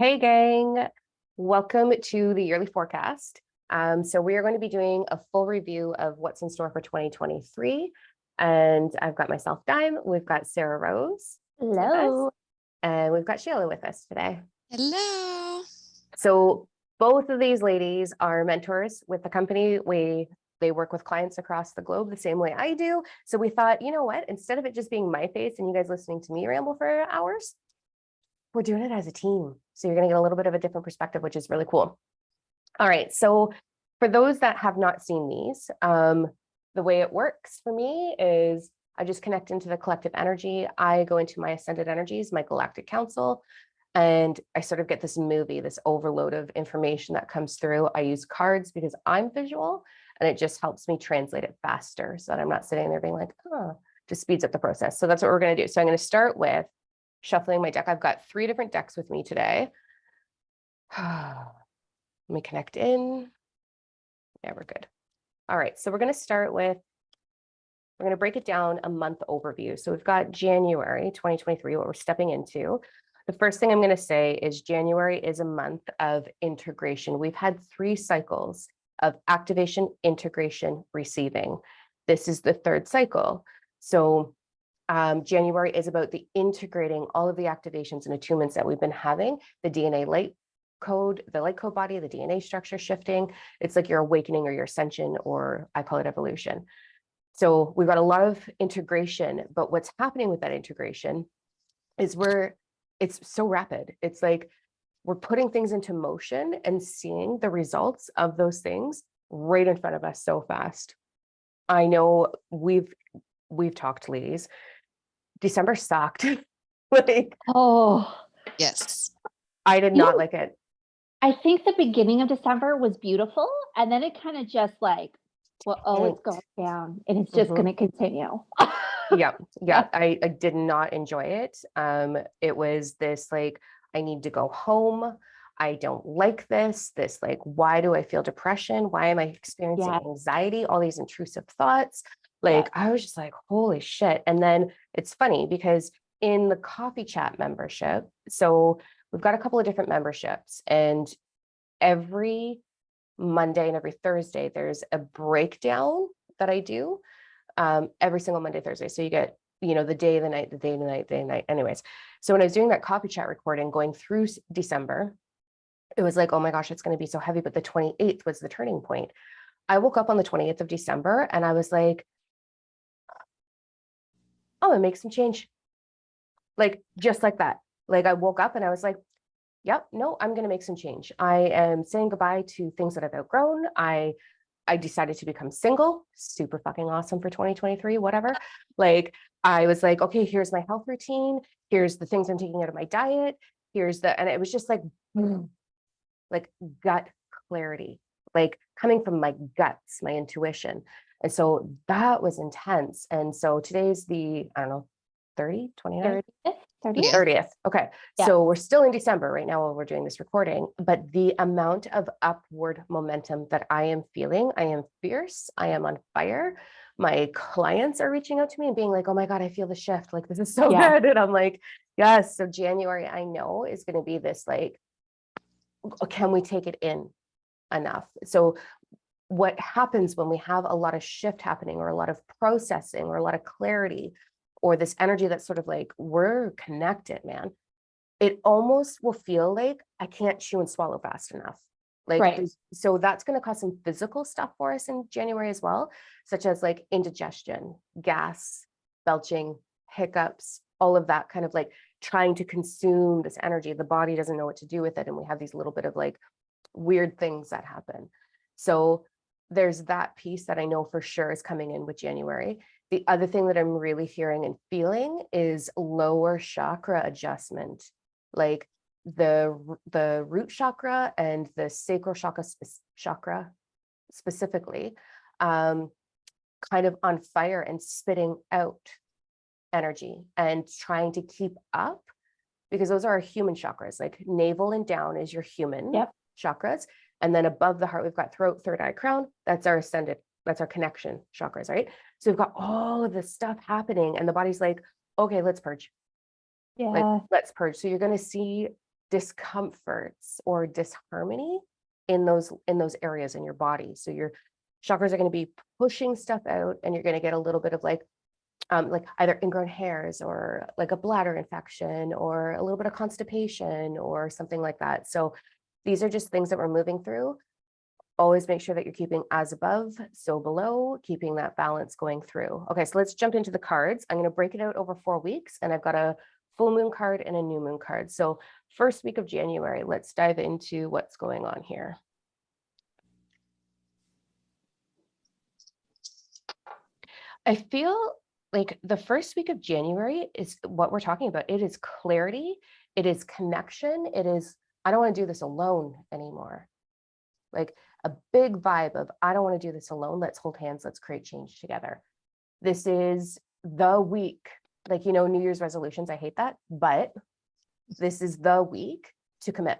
Hey gang, welcome to the yearly forecast. So we are going to be doing a full review of what's in store for 2023. And I've got myself, Dime, we've got Sarah Rose with us, Hello. and we've got Shala with us today. Hello. So both of these ladies are mentors with the company. They work with clients across the globe the same way I do. So we thought, you know what, instead of it just being my face and you guys listening to me ramble for hours, we're doing it as a team. So you're going to get a little bit of a different perspective, which is really cool. All right. So for those that have not seen these, the way it works for me is I just connect into the collective energy. I go into my ascended energies, my galactic council, and I sort of get this movie, this overload of information that comes through. I use cards because I'm visual, and it just helps me translate it faster so that I'm not sitting there being like, oh, just speeds up the process. So that's what we're going to do. So I'm going to start with shuffling my deck. I've got 3 different decks with me today. Let me connect in. Yeah, we're good. All right, so we're going to break it down a month overview. So we've got January 2023, what we're stepping into. The first thing I'm going to say is January is a month of integration. We've had 3 cycles of activation, integration, receiving. This is the 3rd cycle. So January is about the integrating all of the activations and attunements that we've been having, the DNA light code, the light code body, the DNA structure shifting. It's like your awakening or your ascension, or I call it evolution. So we've got a lot of integration, but what's happening with that integration is it's so rapid. It's like we're putting things into motion and seeing the results of those things right in front of us so fast. I know we've talked, ladies. December sucked. Like, Oh, Yes. I did not like it. I think the beginning of December was beautiful, and then it kind of just like, well, it's going down, and it's just going to continue. Yeah, I did not enjoy it. It was this like, I need to go home. I don't like this. This like, why do I feel depression? Why am I experiencing anxiety? All these intrusive thoughts. Like, I was just like, holy shit. And then it's funny because in the coffee chat membership, so we've got a couple of different memberships, and every Monday and every Thursday, there's a breakdown that I do every single Monday, Thursday. So you get, the day, the night, the day, the night, day, night. Anyways, so when I was doing that coffee chat recording going through December, it was like, oh my gosh, it's going to be so heavy. But the 28th was the turning point. I woke up on the 28th of December and I was like, oh, it makes some change. Like, just like that. Like, I woke up and I was like, yep, no, I'm going to make some change. I am saying goodbye to things that I've outgrown. I decided to become single, super fucking awesome for 2023, whatever. Like, I was like, okay, here's my health routine. Here's the things I'm taking out of my diet. And it was just like gut clarity, like coming from my guts, my intuition. And so that was intense. And so today's the, I don't know, 30, 29? 30th. Okay. Yeah. So we're still in December right now while we're doing this recording, but the amount of upward momentum that I am feeling, I am fierce. I am on fire. My clients are reaching out to me and being like, oh my God, I feel the shift. Like, this is so good. And I'm like, yes. So January, I know, is going to be this like, can we take it in enough? So what happens when we have a lot of shift happening or a lot of processing or a lot of clarity or this energy that's sort of like, we're connected, man. It almost will feel like I can't chew and swallow fast enough. Like, so that's going to cause some physical stuff for us in January as well, such as like indigestion, gas, belching, hiccups, all of that kind of like trying to consume this energy. The body doesn't know what to do with it. And we have these little bit of like weird things that happen. So there's that piece that I know for sure is coming in with January. The other thing that I'm really hearing and feeling is lower chakra adjustment, like the root chakra and the sacral chakra specifically, kind of on fire and spitting out energy and trying to keep up, because those are our human chakras. Like navel and down is your human chakras. And then above the heart, we've got throat, third eye, crown. That's our ascended, that's our connection chakras, right? So we've got all of this stuff happening and the body's like, okay, let's purge. Like, let's purge. So you're going to see discomforts or disharmony in those areas in your body. So your chakras are going to be pushing stuff out, and you're going to get a little bit of like either ingrown hairs or like a bladder infection or a little bit of constipation or something like that. So these are just things that we're moving through. Always make sure that you're keeping as above, so below, keeping that balance going through. Okay, so let's jump into the cards. I'm going to break it out over 4 weeks, and I've got a full moon card and a new moon card. So first week of January, let's dive into what's going on here. I feel like the first week of January is what we're talking about. It is clarity. It is connection. It is, I don't want to do this alone anymore. Like a big vibe of, I don't want to do this alone. Let's hold hands. Let's create change together. This is the week, like, you know, New Year's resolutions. I hate that, but this is the week to commit.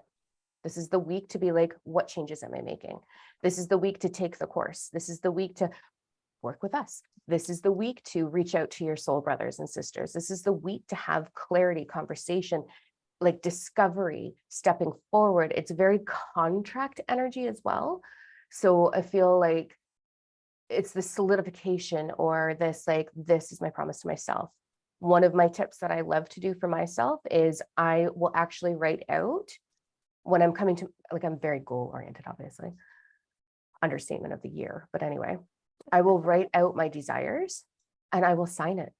This is the week to be like, what changes am I making? This is the week to take the course. This is the week to work with us. This is the week to reach out to your soul brothers and sisters. This is the week to have clarity, conversation, like discovery, stepping forward. It's very contract energy as well. So I feel like it's the solidification or this, like, this is my promise to myself. One of my tips that I love to do for myself is I will actually write out when I'm coming to, like, I'm very goal oriented, obviously, understatement of the year. But anyway, I will write out my desires and I will sign it.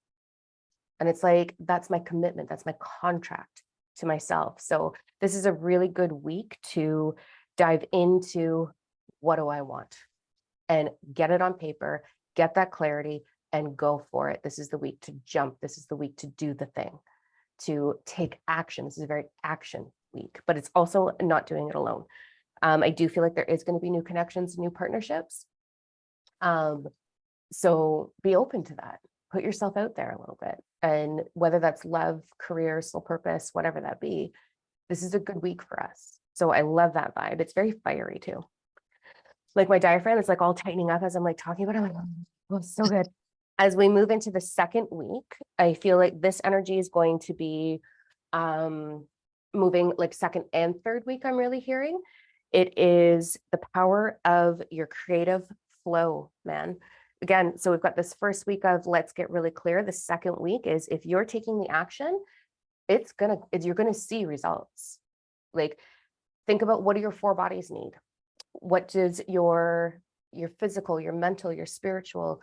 And it's like, that's my commitment. That's my contract to myself. So this is a really good week to dive into, what do I want? And get it on paper, get that clarity and go for it. This is the week to jump. This is the week to do the thing, to take action. This is a very action week, but it's also not doing it alone. I do feel like there is going to be new connections, new partnerships. So be open to that. Put yourself out there a little bit. And whether that's love, career, soul purpose, whatever that be, this is a good week for us. So I love that vibe. It's very fiery too. Like my diaphragm is like all tightening up as I'm like talking about it. I'm like, oh, so good. As we move into the second week, I feel like this energy is going to be moving like second and third week. I'm really hearing it is the power of your creative flow, man. Again, so we've got this first week of let's get really clear. The second week is if you're taking the action, you're gonna see results. Like think about, what do your 4 bodies need? What does your physical, your mental, your spiritual,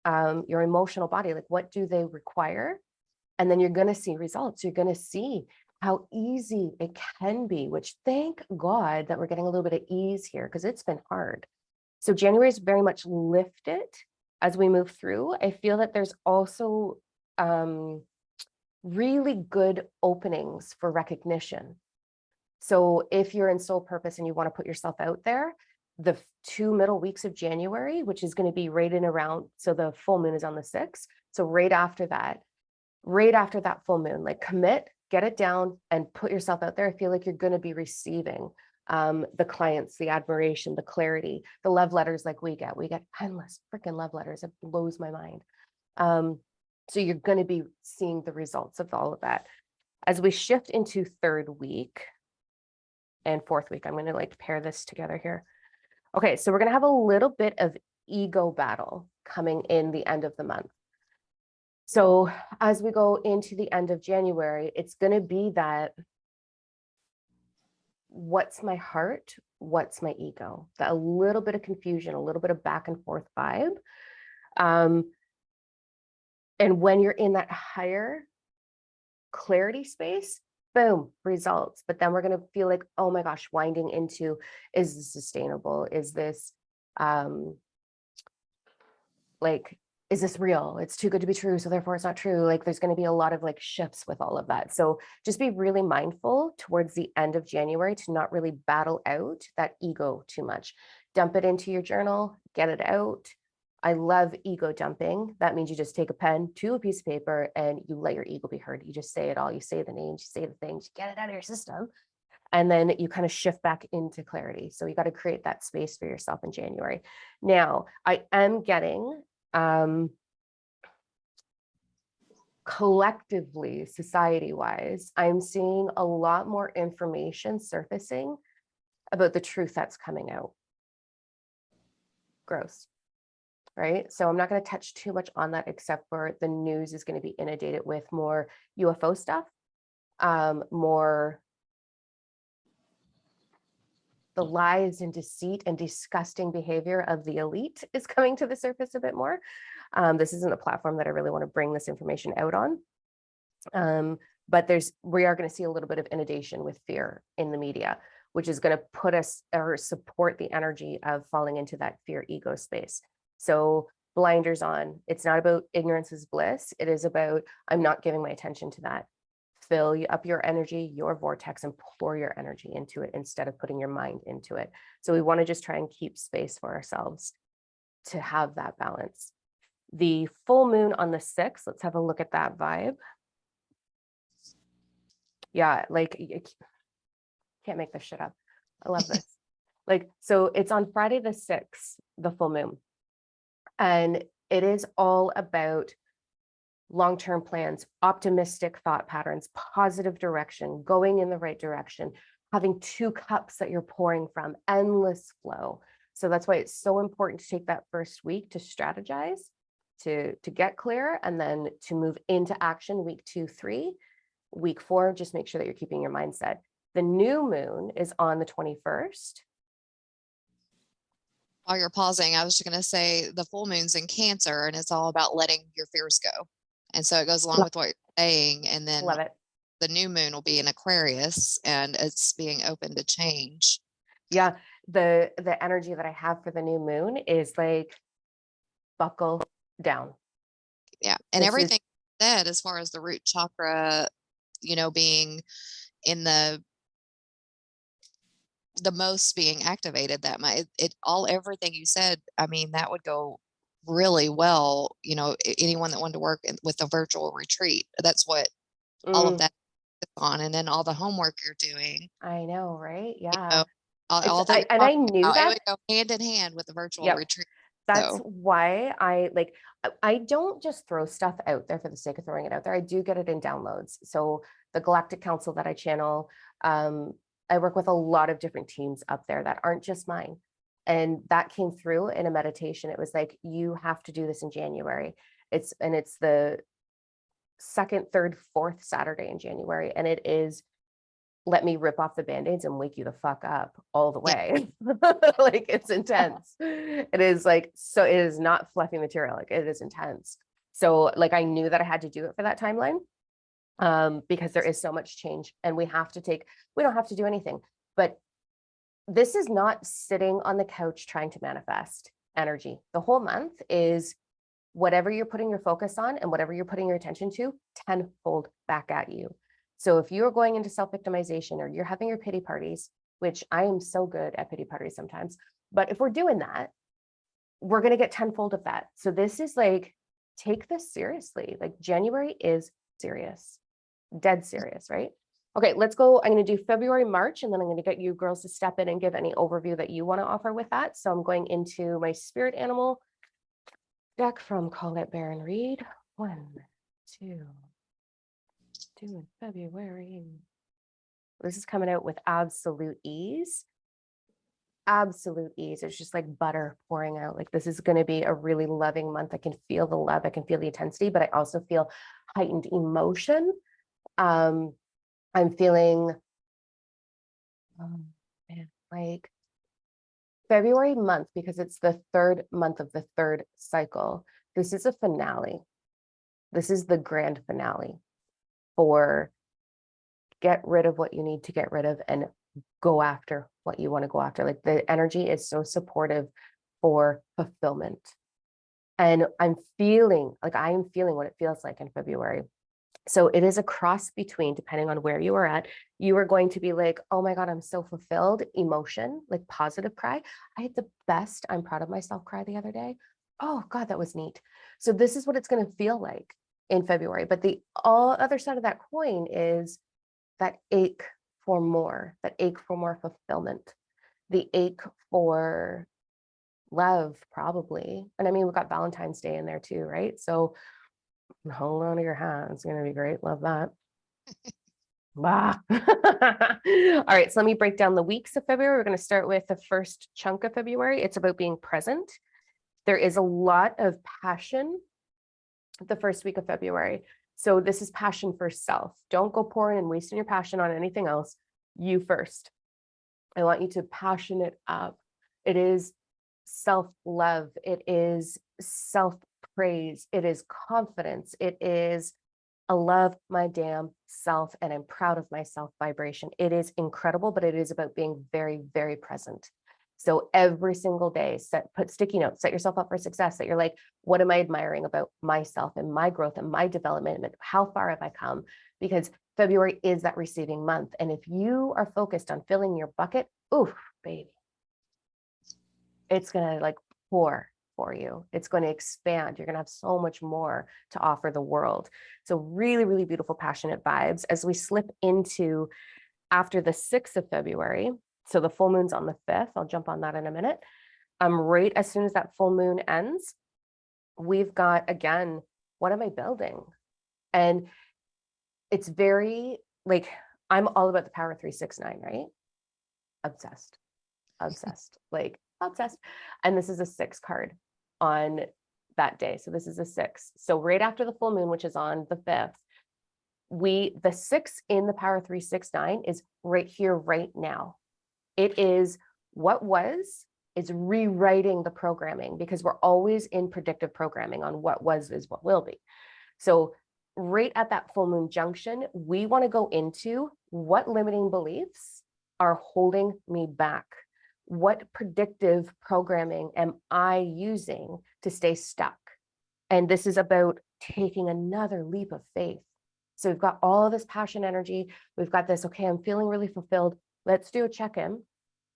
your emotional body, like what do they require? And then you're gonna see results. You're gonna see how easy it can be, which thank God that we're getting a little bit of ease here because it's been hard. So January is very much lifted as we move through. I feel that there's also really good openings for recognition. So if you're in soul purpose and you want to put yourself out there, the 2 middle weeks of January, which is going to be right in around, so the full moon is on the 6th. So right after that full moon, like commit, get it down and put yourself out there. I feel like you're going to be receiving the clients, the admiration, the clarity, the love letters like we get endless freaking love letters. It blows my mind. So you're going to be seeing the results of all of that. As we shift into third week and fourth week, I'm going to like pair this together here. Okay, so we're going to have a little bit of ego battle coming in the end of the month. So as we go into the end of January, it's going to be that, what's my heart? What's my ego? That a little bit of confusion, a little bit of back and forth vibe. And when you're in that higher clarity space, boom, results. But then we're going to feel like, oh my gosh, winding into, is this sustainable? Is this like, is this real? It's too good to be true, so therefore it's not true. Like there's going to be a lot of like shifts with all of that. So just be really mindful towards the end of January to not really battle out that ego too much. Dump it into your journal, get it out. I love ego dumping. That means you just take a pen to a piece of paper and you let your ego be heard. You just say it all. You say the names, you say the things, you get it out of your system. And then you kind of shift back into clarity. So you got to create that space for yourself in January. Now, I am getting collectively, society-wise, I'm seeing a lot more information surfacing about the truth that's coming out. Gross, right? So I'm not going to touch too much on that, except for the news is going to be inundated with more UFO stuff, more the lies and deceit and disgusting behavior of the elite is coming to the surface a bit more. This isn't a platform that I really want to bring this information out on. But we are going to see a little bit of inundation with fear in the media, which is going to put us or support the energy of falling into that fear ego space. So blinders on. It's not about ignorance is bliss. It is about, I'm not giving my attention to that. Fill up your energy, your vortex, and pour your energy into it instead of putting your mind into it. So we want to just try and keep space for ourselves to have that balance. The full moon on the 6th, let's have a look at that vibe. Yeah, like you can't make this shit up. I love this. Like, so it's on Friday the 6th, the full moon. And it is all about long-term plans, optimistic thought patterns, positive direction, going in the right direction, having 2 cups that you're pouring from, endless flow. So that's why it's so important to take that first week to strategize, to get clear, and then to move into action week 2, 3. Week 4, just make sure that you're keeping your mindset. The new moon is on the 21st. While you're pausing, I was just going to say the full moon's in Cancer, and it's all about letting your fears go. And so it goes along with what you're saying. And then Love it. the new moon will be in Aquarius, and it's being open to change. Yeah, the energy that I have for the new moon is like, buckle down. Yeah. And This everything said as far as the root chakra, being in the most being activated, that might everything you said, I mean, that would go really well. Anyone that wanted to work with a virtual retreat, that's what all of that is on. And then all the homework you're doing, I know, right? Yeah. all that And I knew it that. would go hand in hand with the virtual Yep. retreat. That's So why I don't just throw stuff out there for the sake of throwing it out there. I do get it in downloads. So the Galactic Council that I channel, I work with a lot of different teams up there that aren't just mine. And that came through in a meditation. It was like, you have to do this in January. It's the 2nd, 3rd, 4th Saturday in January. And it is, let me rip off the band-aids and wake you the fuck up all the way. Like, it's intense. It is like, so it is not fluffy material. Like, it is intense. So like, I knew that I had to do it for that timeline, because there is so much change, and we don't have to do anything, but this is not sitting on the couch trying to manifest energy. The whole month is whatever you're putting your focus on and whatever you're putting your attention to, tenfold back at you. So if you're going into self-victimization, or you're having your pity parties, which I am so good at pity parties sometimes, but if we're doing that, we're going to get tenfold of that. So this is like, take this seriously. Like, January is serious, dead serious, right? Okay, let's go. I'm going to do February, March, and then I'm going to get you girls to step in and give any overview that you want to offer with that. So I'm going into my spirit animal deck from Colette Baron Reed. 1, 2 in February. This is coming out with absolute ease. Absolute ease. It's just like butter pouring out. Like, this is going to be a really loving month. I can feel the love. I can feel the intensity, but I also feel heightened emotion. I'm feeling, like February month, because it's the 3rd month of the 3rd cycle. This is a finale. This is the grand finale for get rid of what you need to get rid of and go after what you want to go after. Like, the energy is so supportive for fulfillment. And I am feeling what it feels like in February. So it is a cross between, depending on where you are at, you are going to be like, oh my God, I'm so fulfilled, emotion, like positive cry. I had the best, I'm proud of myself cry the other day. Oh God, that was neat. So this is what it's going to feel like in February. But the other side of that coin is that ache for more, fulfillment, the ache for love, probably. And I mean, we've got Valentine's Day in there too, right? So And hold on to your hat. It's going to be great. Love that. Wow. All right. So let me break down the weeks of February. We're going to start with the first chunk of February. It's about being present. There is a lot of passion the first week of February. So this is passion for self. Don't go pouring and wasting your passion on anything else. You first. I want you to passion it up. It is self-love. It is self-praise. It is confidence. It is a love my damn self and I'm proud of myself vibration. It is incredible, but it is about being very, very present. So every single day, put sticky notes, set yourself up for success, that you're like, what am I admiring about myself and my growth and my development? And how far have I come? Because February is that receiving month. And if you are focused on filling your bucket, oof, baby, it's going to like pour for you. It's going to expand. You're going to have so much more to offer the world. So really, really beautiful, passionate vibes as we slip into after the 6th of February. So the full moon's on the 5th. I'll jump on that in a minute. Right as soon as that full moon ends, we've got, again, what am I building? And it's very like, I'm all about the power 369, right? Obsessed, like obsessed. And this is a 6 card on that day. So this is a 6. So right after the full moon, which is on the 5th, the 6 in the power 369 is right here, right now. It is what was, it's rewriting the programming, because we're always in predictive programming on what was is what will be. So right at that full moon junction, we want to go into what limiting beliefs are holding me back. What predictive programming am I using to stay stuck? And this is about taking another leap of faith. So we've got all of this passion energy. We've got this, okay, I'm feeling really fulfilled. Let's do a check-in.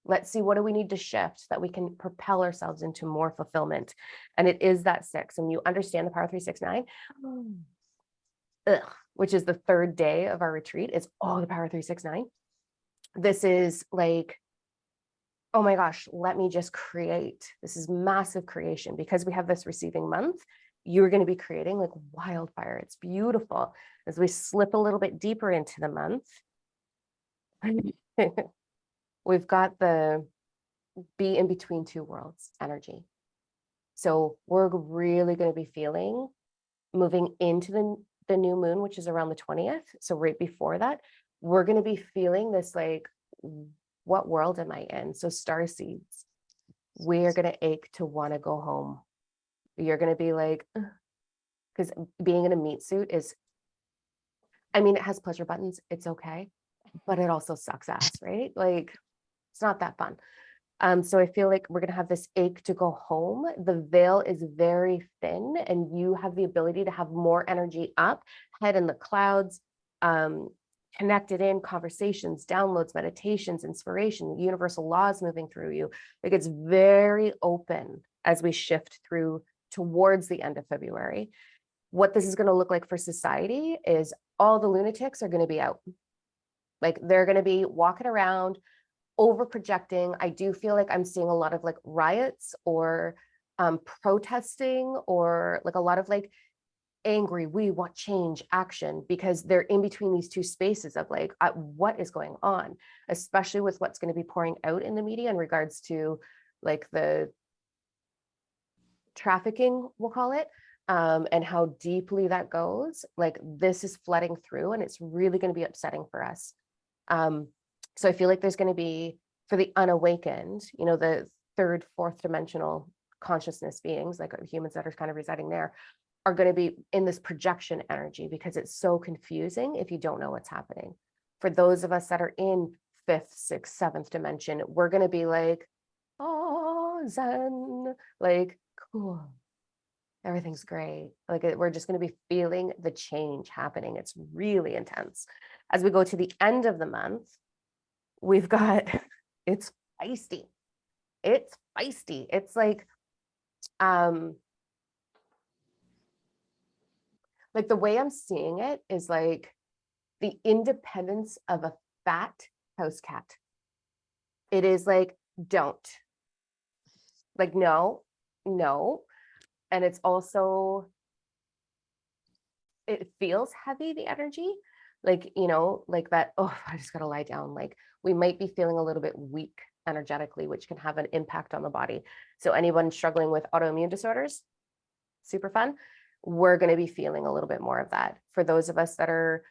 Let's see, what do we need to shift so that we can propel ourselves into more fulfillment? And it is that 6. And you understand the power 369, which is the 3rd day of our retreat, is all the power 369. This is like, oh my gosh, let me just create. This is massive creation. Because we have this receiving month, you're going to be creating like wildfire. It's beautiful. As we slip a little bit deeper into the month, we've got the be in between two worlds energy. So we're really going to be feeling moving into the new moon, which is around the 20th. So right before that, we're going to be feeling this like, what world am I in? So star seeds, we're going to ache to want to go home. You're going to be like, because being in a meat suit is, I mean, it has pleasure buttons. It's okay. But it also sucks ass, right? Like, it's not that fun. So I feel like we're going to have this ache to go home. The veil is very thin and you have the ability to have more energy up, head in the clouds, connected in conversations, downloads, meditations, inspiration, universal laws moving through you. Like it's very open as we shift through towards the end of February. What this is going to look like for society is all the lunatics are going to be out. Like they're going to be walking around, over projecting. I do feel like I'm seeing a lot of like riots or protesting or like a lot of like angry, we want change action, because they're in between these two spaces of like, what is going on, especially with what's going to be pouring out in the media in regards to like the trafficking, we'll call it, and how deeply that goes. Like this is flooding through and it's really going to be upsetting for us. So I feel like there's going to be, for the unawakened, you know, the 3rd, 4th dimensional consciousness beings, like humans that are kind of residing there, are going to be in this projection energy because it's so confusing if you don't know what's happening. For those of us that are in 5th, 6th, 7th dimension, we're going to be like, oh, zen, like, cool. Everything's great. Like we're just going to be feeling the change happening. It's really intense. As we go to the end of the month, we've got, it's feisty. It's feisty. It's like the way I'm seeing it is like the independence of a fat house cat. It is like, don't. Like, no. And it's also it feels heavy, the energy, like, you know, like that, oh, I just gotta lie down. Like we might be feeling a little bit weak energetically, which can have an impact on the body. So anyone struggling with autoimmune disorders, super fun. We're going to be feeling a little bit more of that. For those of us that are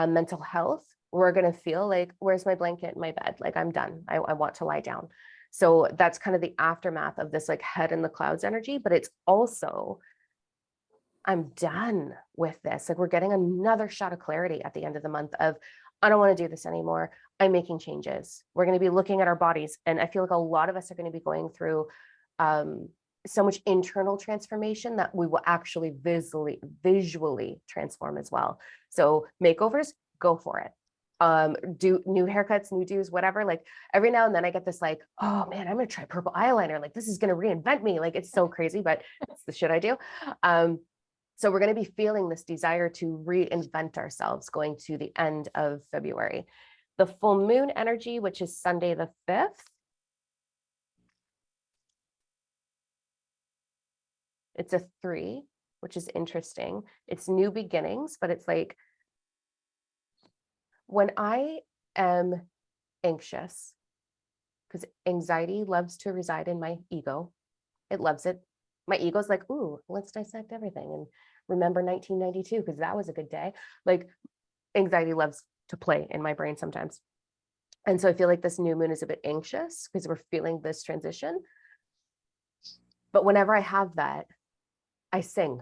mental health, we're going to feel like, where's my blanket in my bed? Like I'm done. I want to lie down. So that's kind of the aftermath of this like head in the clouds energy, but it's also, I'm done with this. Like we're getting another shot of clarity at the end of the month of, I don't want to do this anymore. I'm making changes. We're going to be looking at our bodies. And I feel like a lot of us are going to be going through so much internal transformation that we will actually visually transform as well. So makeovers, go for it. Do new haircuts, new do's, whatever. Like every now and then I get this like, oh man, I'm gonna try purple eyeliner. Like this is gonna reinvent me. Like it's so crazy, but it's the shit I do. So we're gonna be feeling this desire to reinvent ourselves going to the end of February. The full moon energy, which is Sunday the 5th. It's a 3, which is interesting. It's new beginnings, but it's like when I am anxious, because anxiety loves to reside in my ego. It loves it. My ego's like, ooh, let's dissect everything and remember 1992, because that was a good day. Like anxiety loves to play in my brain sometimes. And so I feel like this new moon is a bit anxious because we're feeling this transition. But whenever I have that, I sing.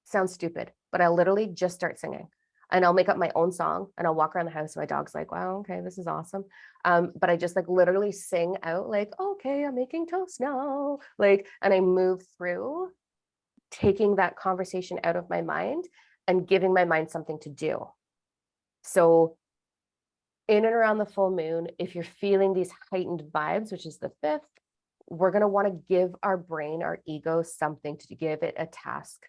Sounds stupid, but I'll literally just start singing. And I'll make up my own song and I'll walk around the house. And my dog's like, wow, okay, this is awesome. But I just like literally sing out like, okay, I'm making toast now. Like, and I move through taking that conversation out of my mind and giving my mind something to do. So in and around the full moon, if you're feeling these heightened vibes, which is the 5th, we're going to want to give our brain, our ego, something to give it a task.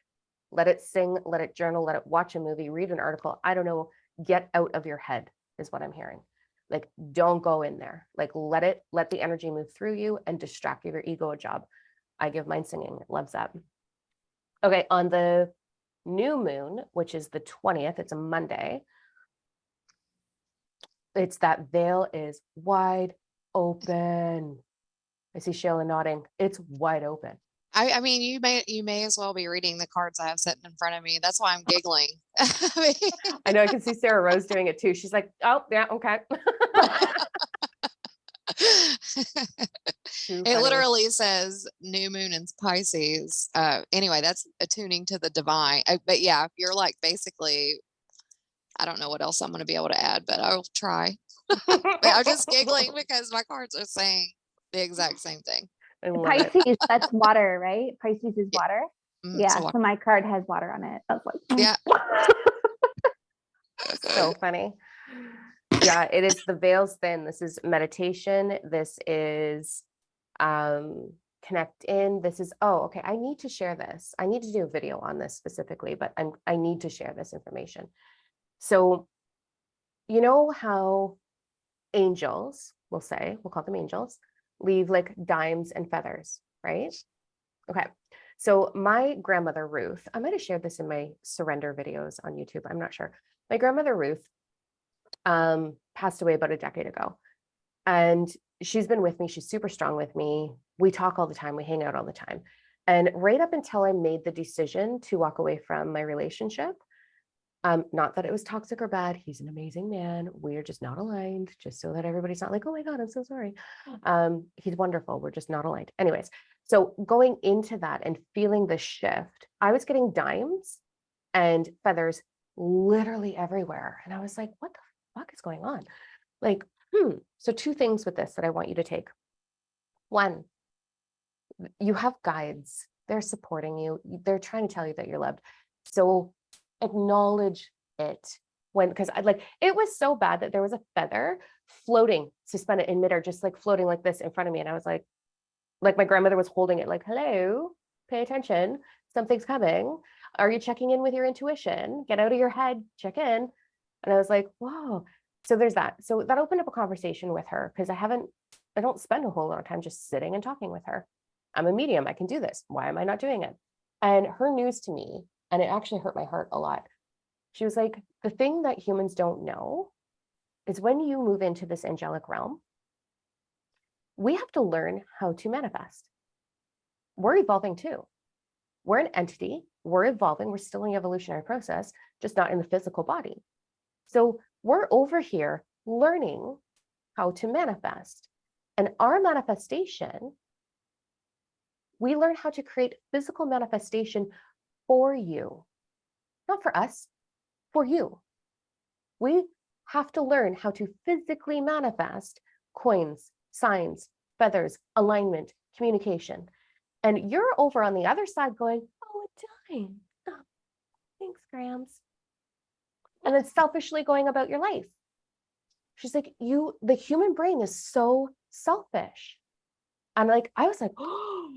Let it sing, let it journal, let it watch a movie, read an article. I don't know. Get out of your head is what I'm hearing. Like, don't go in there. Like, let the energy move through you and distract your ego a job. I give mine singing. It loves that. Okay. On the new moon, which is the 20th, it's a Monday. It's that veil is wide open. I see Shala nodding. It's wide open. I mean, you may as well be reading the cards I have sitting in front of me. That's why I'm giggling. I know I can see Sarah Rose doing it too. She's like, oh yeah, okay. It literally says new moon in Pisces. Anyway, that's attuning to the divine. But yeah, you're like basically, I don't know what else I'm going to be able to add, but I'll try. I'm just giggling because my cards are saying the exact same thing. Pisces, that's water, right? Pisces is water. Yeah, so my card has water on it. I was like, yeah. So funny. Yeah, it is the veil's thin. This is meditation. This is connect in. This is, oh, okay. I need to share this. I need to do a video on this specifically, but I need to share this information. So, you know how angels, we'll call them angels, leave like dimes and feathers, right? Okay. So my grandmother, Ruth, I might have shared this in my surrender videos on YouTube. I'm not sure. My grandmother, Ruth, passed away about a decade ago. And she's been with me. She's super strong with me. We talk all the time. We hang out all the time. And right up until I made the decision to walk away from my relationship, not that it was toxic or bad. He's an amazing man. We're just not aligned, just so that everybody's not like, oh my God, I'm so sorry. He's wonderful. We're just not aligned. Anyways, so going into that and feeling the shift, I was getting dimes and feathers literally everywhere. And I was like, what the fuck is going on? Like, So 2 things with this that I want you to take. 1, you have guides. They're supporting you. They're trying to tell you that you're loved. So acknowledge it because it was so bad that there was a feather floating suspended in midair, just like floating like this in front of me. And I was like my grandmother was holding it like, hello, pay attention. Something's coming. Are you checking in with your intuition? Get out of your head, check in. And I was like, whoa. So there's that. So that opened up a conversation with her because I don't spend a whole lot of time just sitting and talking with her. I'm a medium. I can do this. Why am I not doing it? And her news to me, and it actually hurt my heart a lot, She was like, the thing that humans don't know is when you move into this angelic realm, we have to learn how to manifest. We're evolving too. We're an entity, we're evolving, we're still in the evolutionary process, just not in the physical body. So we're over here learning how to manifest. And our manifestation, we learn how to create physical manifestation for you, not for us, for you. We have to learn how to physically manifest coins, signs, feathers, alignment, communication. And you're over on the other side going, oh, a dime. Oh, thanks, Grams. And then selfishly going about your life. She's like, the human brain is so selfish. And like, I was like, oh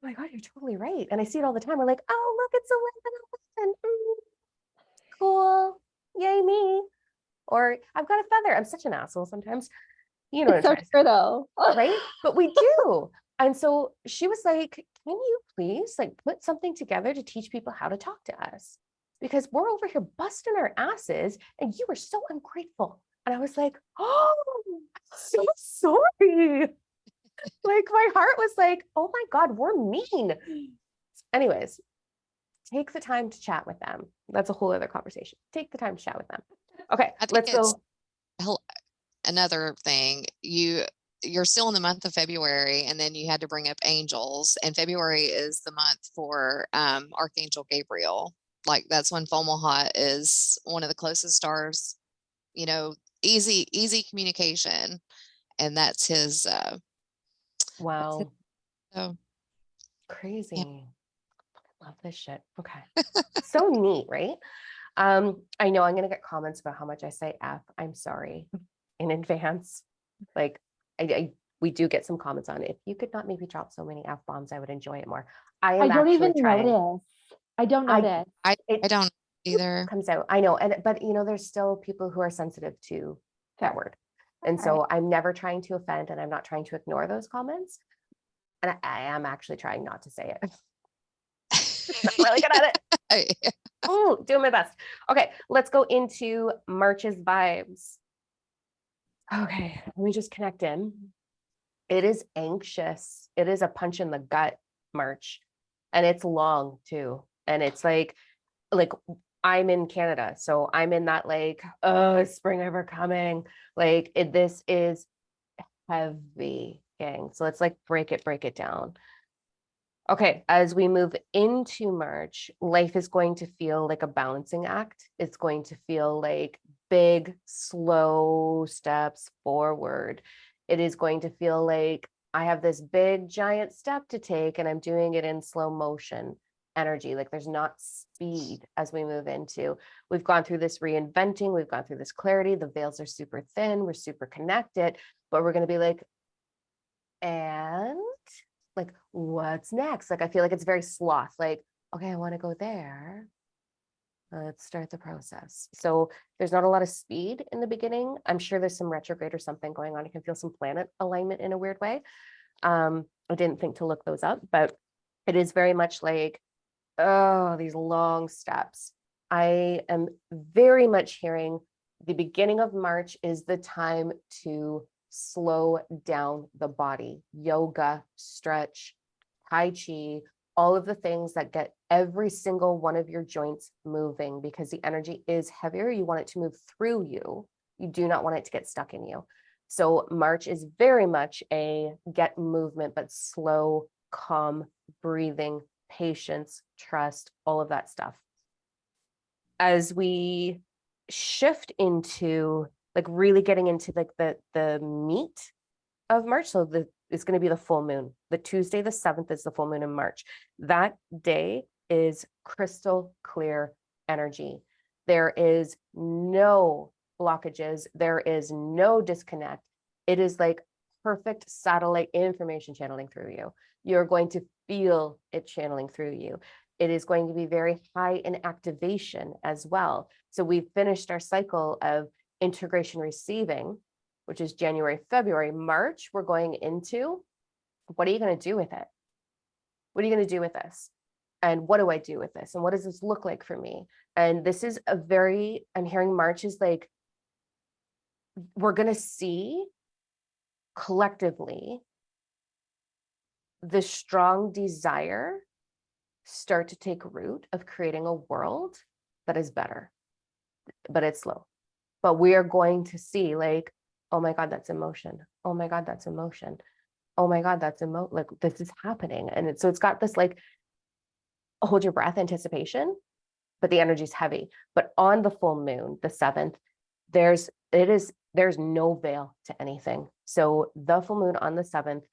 my God, you're totally right. And I see it all the time. We're like, oh, look, it's 11:11. Cool. Yay, me. Or I've got a feather. I'm such an asshole sometimes. You know what It's I'm so trying to true though. say, right? But we do. And so she was like, can you please like put something together to teach people how to talk to us? Because we're over here busting our asses and you were so ungrateful. And I was like, oh, I'm so sorry. Like my heart was like, oh my God, we're mean. Anyways, take the time to chat with them. That's a whole other conversation. Take the time to chat with them. Okay, I think let's go. Another thing, you're still in the month of February, and then you had to bring up angels, and February is the month for Archangel Gabriel. Like that's when Fomalhaut is one of the closest stars, you know, easy communication. And that's his Wow. so Crazy. yeah. Love this shit. Okay. So neat, right? I know I'm going to get comments about how much I say F. I'm sorry in advance. Like we do get some comments on it. If you could not maybe drop so many F bombs, I would enjoy it more. I am I don't actually even trying. notice. I don't notice. I It don't either. comes out. I know. But you know, there's still people who are sensitive to that Fair. word. And All so I'm never trying to offend and I'm not trying to ignore those comments. And I am actually trying not to say it. Not really good at it. Oh, doing my best. Okay, let's go into March's vibes. Okay, let me just connect in. It is anxious. It is a punch in the gut, March. And it's long too. And it's like I'm in Canada. So I'm in that like, oh, is spring ever coming? Like this is heavy, gang. So let's like break it down. Okay, as we move into March, life is going to feel like a balancing act. It's going to feel like big, slow steps forward. It is going to feel like I have this big, giant step to take, and I'm doing it in slow motion energy. Like there's not speed as we move into. We've gone through this reinventing, we've gone through this clarity. The veils are super thin, we're super connected, but we're going to be like, and like, what's next? Like, I feel like it's very sloth. Like, okay, I want to go there. Let's start the process. So there's not a lot of speed in the beginning. I'm sure there's some retrograde or something going on. I can feel some planet alignment in a weird way. I didn't think to look those up, but it is very much like, oh, these long steps. I am very much hearing the beginning of March is the time to slow down the body. Yoga, stretch, Tai Chi, all of the things that get every single one of your joints moving because the energy is heavier. You want it to move through you. You do not want it to get stuck in you. So March is very much a get movement, but slow, calm, breathing, patience, trust, all of that stuff. As we shift into like really getting into like the meat of March. So it's going to be the full moon. The Tuesday, the 7th is the full moon in March. That day is crystal clear energy. There is no blockages. There is no disconnect. It is like perfect satellite information channeling through you. You're going to feel it channeling through you. It is going to be very high in activation as well. So we've finished our cycle of integration receiving, which is January, February, March. We're going into, what are you going to do with it? What are you going to do with this? And what do I do with this? And what does this look like for me? And this is I'm hearing March is like, we're going to see collectively the strong desire start to take root of creating a world that is better, but it's slow. But we are going to see like, oh my God, that's emotion. Oh my God, that's emotion. Oh my God, that's like this is happening. And so it's got this like hold your breath anticipation, but the energy is heavy. But on the full moon, the 7th, there's no veil to anything. So the full moon on the 7th,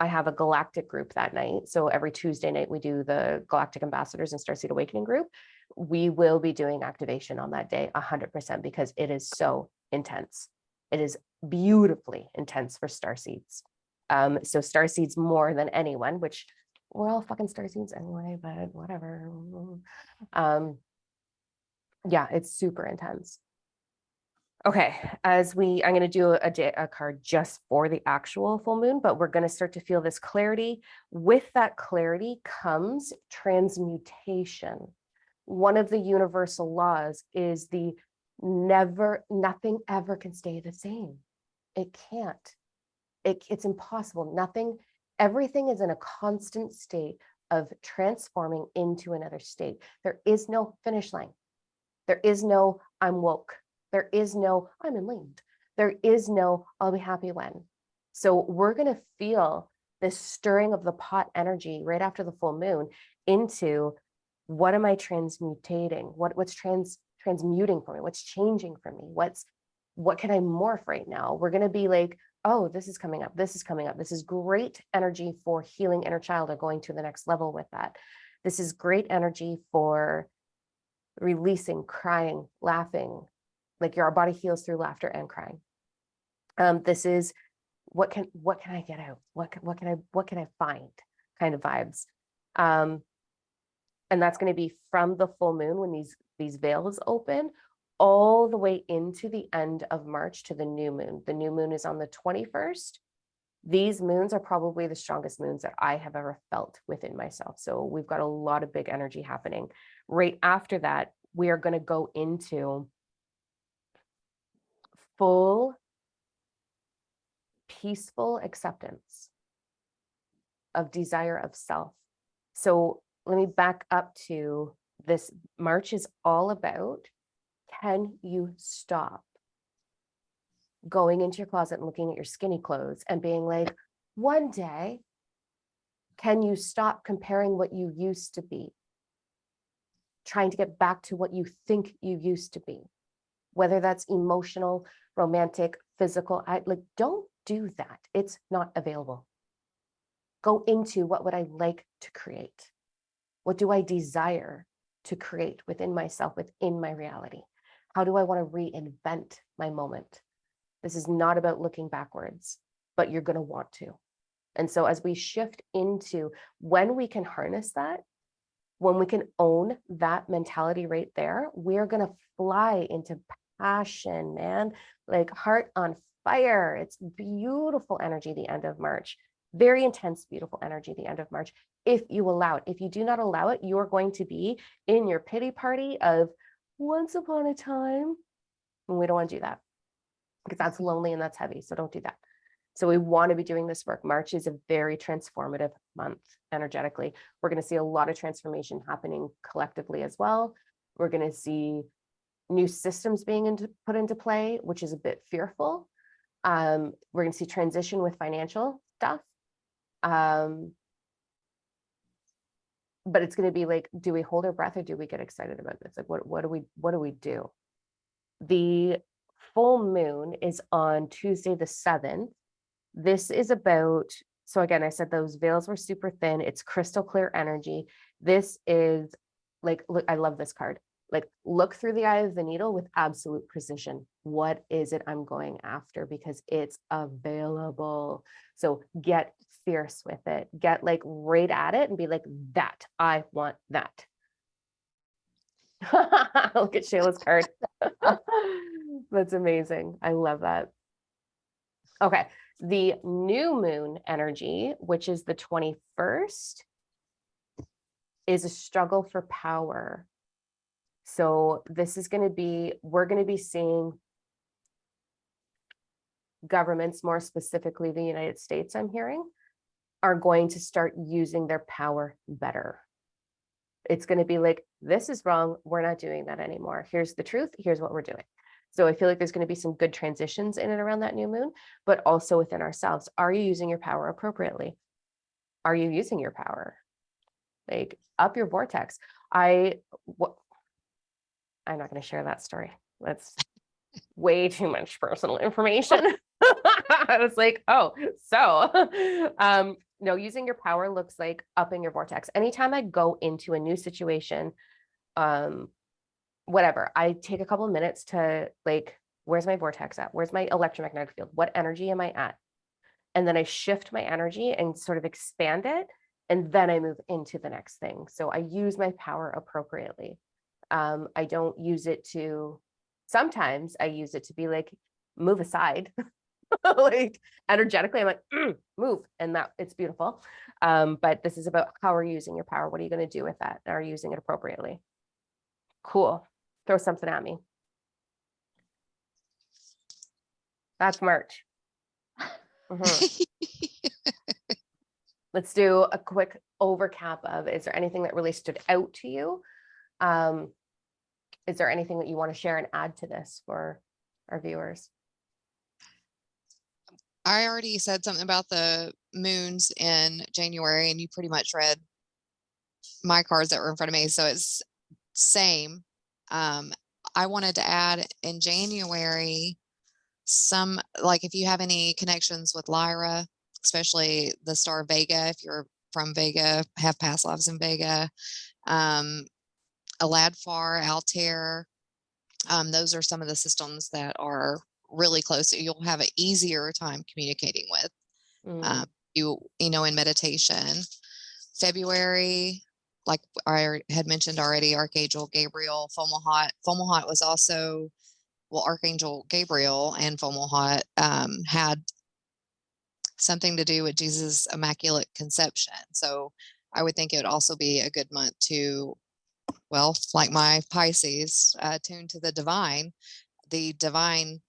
I have a galactic group that night. So every Tuesday night, we do the Galactic Ambassadors and Starseed Awakening group. We will be doing activation on that day 100% because it is so intense. It is beautifully intense for starseeds. So starseeds more than anyone, which we're all fucking starseeds anyway, but whatever. Yeah, it's super intense. Okay, I'm going to do a card just for the actual full moon, but we're going to start to feel this clarity. With that clarity comes transmutation. One of the universal laws is nothing ever can stay the same. It can't. It's impossible. Everything is in a constant state of transforming into another state. There is no finish line. There is no I'm woke. There is no I'm enlightened. There is no I'll be happy when. So we're going to feel this stirring of the pot energy right after the full moon into what am I transmutating? What's transmuting for me? What's changing for me? What can I morph right now? We're going to be like, oh, this is coming up. This is coming up. This is great energy for healing inner child or going to the next level with that. This is great energy for releasing, crying, laughing, like your body heals through laughter and crying. This is what can I get out? What can I find kind of vibes. And that's going to be from the full moon when these veils open all the way into the end of March to the new moon. The new moon is on the 21st. These moons are probably the strongest moons that I have ever felt within myself. So we've got a lot of big energy happening. Right after that, we are going to go into full peaceful acceptance of desire of self. So let me back up to this. March is all about, can you stop going into your closet and looking at your skinny clothes and being like, one day, can you stop comparing what you used to be, trying to get back to what you think you used to be, whether that's emotional, romantic, physical, don't do that. It's not available. Go into what would I like to create? What do I desire to create within myself, within my reality? How do I want to reinvent my moment? This is not about looking backwards, but you're going to want to. And so as we shift into when we can harness that, when we can own that mentality right there, we're going to fly into passion, man, like heart on fire. It's beautiful energy, the end of March, very intense, beautiful energy, the end of March. If you allow it, if you do not allow it, you're going to be in your pity party of once upon a time. And we don't want to do that because that's lonely and that's heavy. So don't do that. So we want to be doing this work. March is a very transformative month energetically. We're going to see a lot of transformation happening collectively as well. We're going to see new systems being put into play, which is a bit fearful. We're going to see transition with financial stuff. But it's going to be like, do we hold our breath or do we get excited about this? Like, what do we do? The full moon is on Tuesday, the 7th. This is about, so again, I said those veils were super thin. It's crystal clear energy. This is like, look, I love this card. Like, look through the eye of the needle with absolute precision. What is it I'm going after? Because it's available. So get fierce with it. Get like right at it and be like, that, I want that. Look at Shayla's card. That's amazing. I love that. Okay. The new moon energy, which is the 21st, is a struggle for power. So this is going to be, we're going to be seeing governments, more specifically the United States, I'm hearing, are going to start using their power better. It's going to be like, this is wrong. We're not doing that anymore. Here's the truth. Here's what we're doing. So I feel like there's going to be some good transitions in and around that new moon, but also within ourselves. Are you using your power appropriately? Are you using your power? Like, up your vortex. I'm not going to share that story. That's way too much personal information. I was like, oh, so no, using your power looks like upping your vortex. Anytime I go into a new situation, whatever, I take a couple of minutes to like, where's my vortex at? Where's my electromagnetic field? What energy am I at? And then I shift my energy and sort of expand it. And then I move into the next thing. So I use my power appropriately. I don't use it to, sometimes I use it to be like, move aside. Like energetically, I'm like, move. And that it's beautiful. But this is about how are you using your power? What are you going to do with that? Are you using it appropriately? Cool. Throw something at me. That's March. Let's do a quick overcap of, is there anything that really stood out to you? Is there anything that you want to share and add to this for our viewers? I already said something about the moons in January, and you pretty much read my cards that were in front of me. So it's same. I wanted to add in January, some, like if you have any connections with Lyra, especially the star Vega, if you're from Vega, have past lives in Vega, Aladfar, Altair, those are some of the systems that are really close. You'll have an easier time communicating with. You know, in meditation. February, like I had mentioned already, Archangel Gabriel, Fomalhaut. Fomalhaut was also, well, Archangel Gabriel and Fomalhaut had something to do with Jesus' Immaculate Conception. So I would think it would also be a good month to, well, like my Pisces, tuned to the divine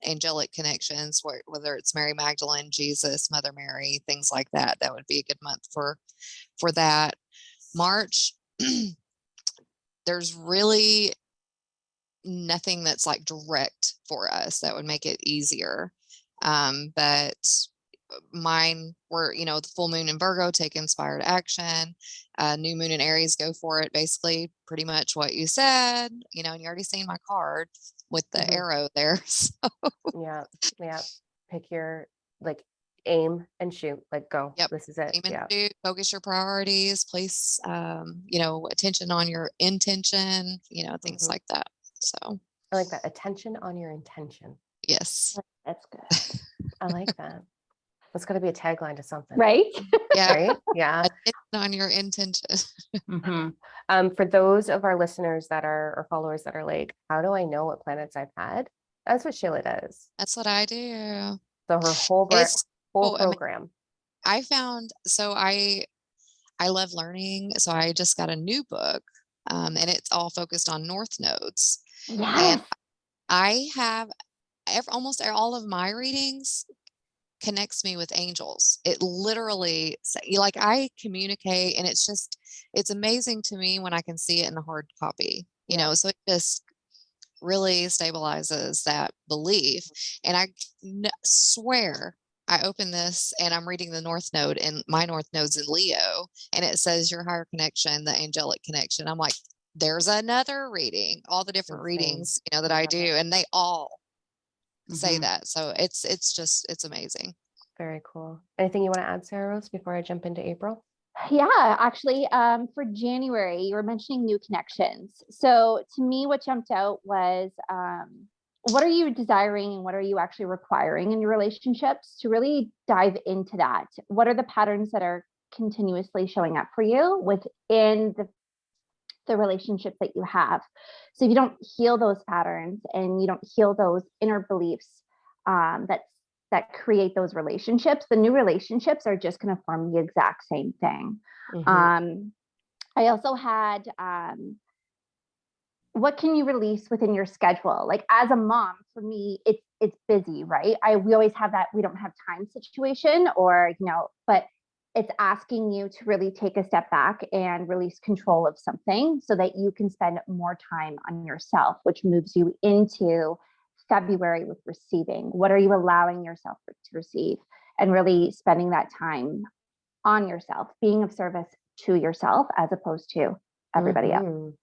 angelic connections, whether it's Mary Magdalene, Jesus, Mother Mary, things like that. That would be a good month for that. March, there's really nothing that's like direct for us that would make it easier. But mine were, you know, the full moon in Virgo, take inspired action, new moon in Aries, go for it. Basically, pretty much what you said, you know, and you already seen my card with the arrow there. So yeah. Pick your, like, aim and shoot, like, go. Yep. This is it. Aim and shoot, focus your priorities, place, you know, attention on your intention, you know, things like that. So I like that. Attention on your intention. Yes. That's good. I like that. That's got to be a tagline to something. Right? Yeah. Right? Yeah. Attention on your intention. For those of our listeners that are, or followers that are like, how do I know what planets I've had? That's what Sheila does. That's what I do. So her whole program. I found, so I love learning. So I just got a new book, and it's all focused on north nodes. Yes. And I have almost all of my readings connects me with angels. It literally, like, I communicate, and it's amazing to me when I can see it in a hard copy, you know, so it just really stabilizes that belief. And I swear I open this and I'm reading the North Node, and my North Node's in Leo, and it says your higher connection, the angelic connection. I'm like, there's another reading, all the different readings, you know, that I do, and they all say that. So it's amazing. Very cool. Anything you want to add, Sarah Rose, before I jump into April? Yeah, actually, for January, you were mentioning new connections. So to me, what jumped out was, what are you desiring and what are you actually requiring in your relationships? To really dive into that. What are the patterns that are continuously showing up for you within the relationship that you have? So if you don't heal those patterns and you don't heal those inner beliefs that create those relationships, the new relationships are just going to form the exact same thing. I also had, what can you release within your schedule? Like as a mom, for me, it's busy, right? We always have that we don't have time situation, or but it's asking you to really take a step back and release control of something so that you can spend more time on yourself, which moves you into February with receiving. What are you allowing yourself to receive? And really spending that time on yourself, being of service to yourself as opposed to everybody else. Mhm.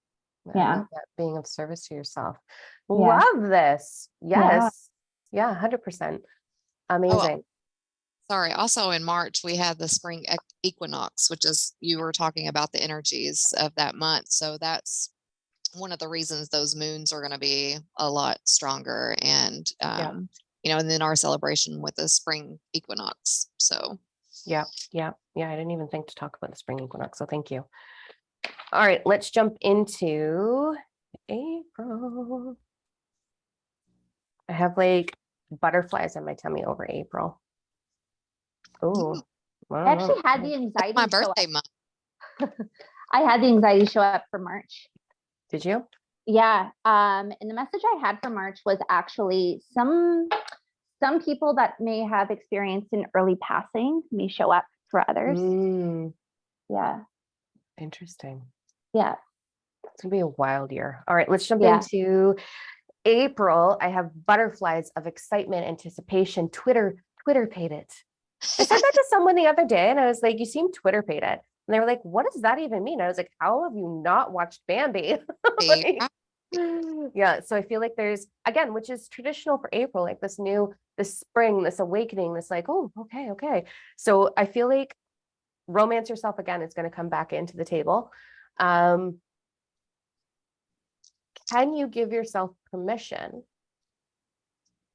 I Yeah. like that, being of service to yourself. Yeah. Love this. Yeah. Yes. Yeah, 100%. Oh, Amazing. sorry. Also in March, we had the spring equinox, which is, you were talking about the energies of that month. So that's one of the reasons those moons are going to be a lot stronger. And, Yeah. and then our celebration with the spring equinox. So, Yeah. I didn't even think to talk about the spring equinox. So thank you. All right, let's jump into April. I have like butterflies in my tummy over April. Oh, I actually had the anxiety my show birthday up. month. I had the anxiety show up for March. Did you? Yeah. And the message I had for March was actually some people that may have experienced an early passing may show up for others. Yeah. Interesting. Yeah. It's gonna be a wild year. All right, let's jump Yeah. into April. I have butterflies of excitement, anticipation. Twitter paid it. I said that to someone the other day, and I was like, "You seem Twitter paid it," and they were like, "What does that even mean?" I was like, "How have you not watched Bambi?" Like, yeah. So I feel like there's, again, which is traditional for April, like this spring, this awakening, this like, oh, okay. So I feel like romance yourself again is going to come back into the table. Can you give yourself permission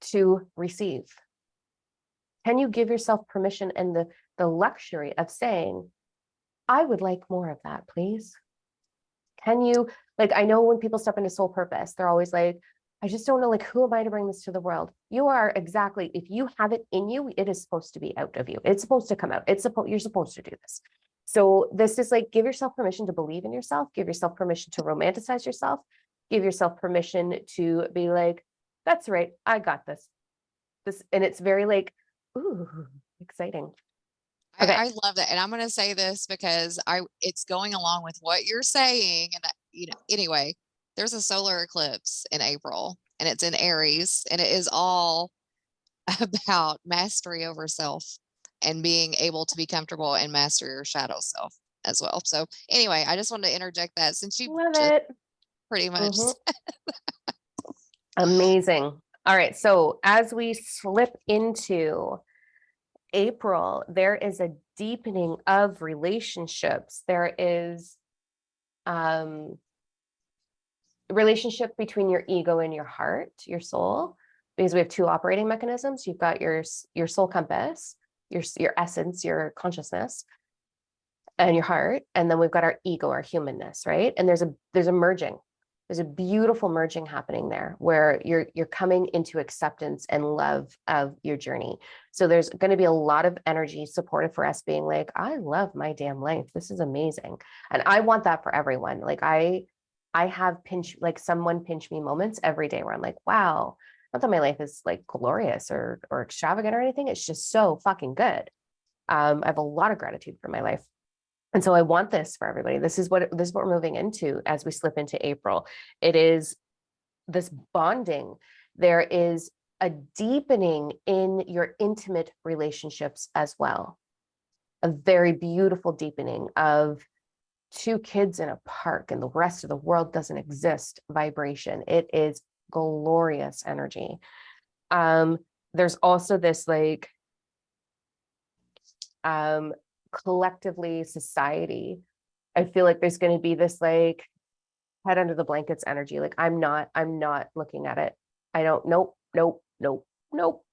to receive? Can you give yourself permission and the luxury of saying, I would like more of that, please? Can you, like, I know when people step into soul purpose, they're always like, I just don't know, like, who am I to bring this to the world? You are exactly, if you have it in you, it is supposed to be out of you. It's supposed to come out. You're supposed to do this. So this is like, give yourself permission to believe in yourself, give yourself permission to romanticize yourself, give yourself permission to be like, that's right, I got this. And it's very like, ooh, exciting. Okay. I love that. And I'm going to say this because it's going along with what you're saying. And anyway, there's a solar eclipse in April and it's in Aries, and it is all about mastery over self and being able to be comfortable and master your shadow self as well. So anyway, I just wanted to interject that since you Love just it. pretty much Amazing. All right. So as we slip into April, there is a deepening of relationships. There is relationship between your ego and your heart, your soul, because we have two operating mechanisms. You've got your soul compass, your essence, your consciousness, and your heart, and then we've got our ego, our humanness, right? And there's a merging. There's a beautiful merging happening there where you're coming into acceptance and love of your journey. So there's going to be a lot of energy supportive for us being like, I love my damn life. This is amazing. And I want that for everyone. Like I have someone pinch me moments every day where I'm like, wow, not that my life is like glorious or extravagant or anything. It's just so fucking good. I have a lot of gratitude for my life. And so I want this for everybody. This is what we're moving into as we slip into April. It is this bonding. There is a deepening in your intimate relationships as well. A very beautiful deepening of two kids in a park and the rest of the world doesn't exist vibration. It is glorious energy. There's also this like collectively society. I feel like there's going to be this like head under the blankets energy. Like I'm not looking at it. I don't, nope.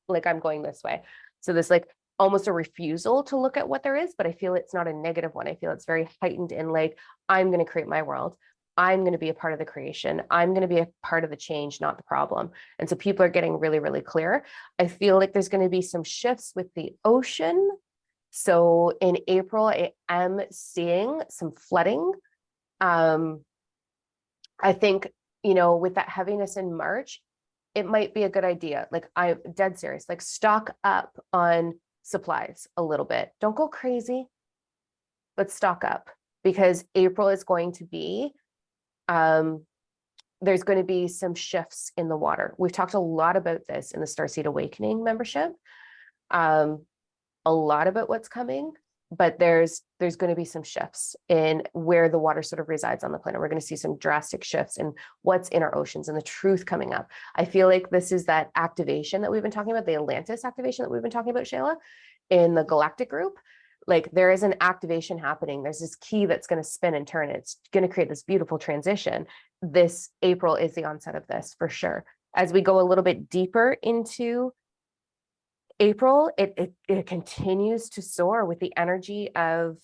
Like I'm going this way. So this like almost a refusal to look at what there is, but I feel it's not a negative one. I feel it's very heightened in like, I'm going to create my world. I'm going to be a part of the creation. I'm going to be a part of the change, not the problem. And so people are getting really, really clear. I feel like there's going to be some shifts with the ocean. So in April, I am seeing some flooding I think, you know, with that heaviness in March, it might be a good idea. Like, I'm dead serious, like stock up on supplies a little bit. Don't go crazy, but stock up, because April is going to be, there's going to be some shifts in the water. We've talked a lot about this in the Starseed Awakening membership, a lot about what's coming, but there's going to be some shifts in where the water sort of resides on the planet. We're going to see some drastic shifts in what's in our oceans and the truth coming up. I feel like this is that activation that we've been talking about, the Atlantis activation that we've been talking about, Shala, in the galactic group. Like, there is an activation happening. There's this key that's going to spin and turn. It's going to create this beautiful transition. This April is the onset of this for sure. As we go a little bit deeper into April, it continues to soar with the energy of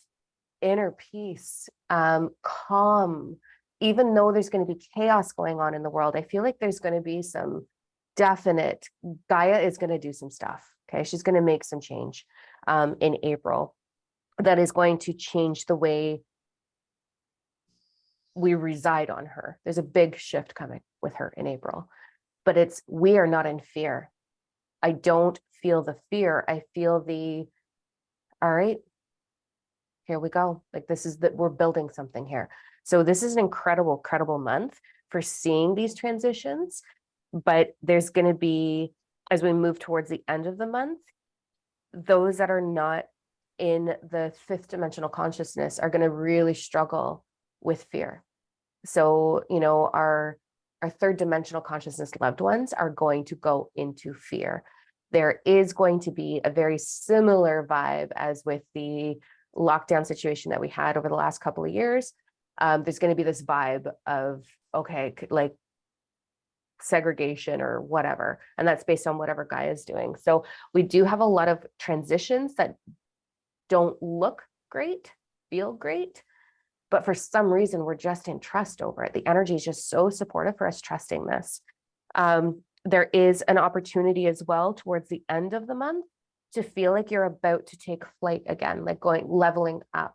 inner peace, calm. Even though there's going to be chaos going on in the world, I feel like there's going to be some definite, Gaia is going to do some stuff. Okay, she's going to make some change in April that is going to change the way we reside on her. There's a big shift coming with her in April, but we are not in fear. I don't feel the fear. I feel all right, here we go. Like, this is that we're building something here. So this is an incredible, credible month for seeing these transitions, but there's going to be, as we move towards the end of the month, those that are not in the fifth dimensional consciousness are going to really struggle with fear. So, you know, our third dimensional consciousness loved ones are going to go into fear. There is going to be a very similar vibe as with the lockdown situation that we had over the last couple of years. There's going to be this vibe of, okay, like segregation or whatever. And that's based on whatever Gaia is doing. So we do have a lot of transitions that don't look great, feel great, but for some reason, we're just in trust over it. The energy is just so supportive for us trusting this. There is an opportunity as well towards the end of the month to feel like you're about to take flight again, like leveling up.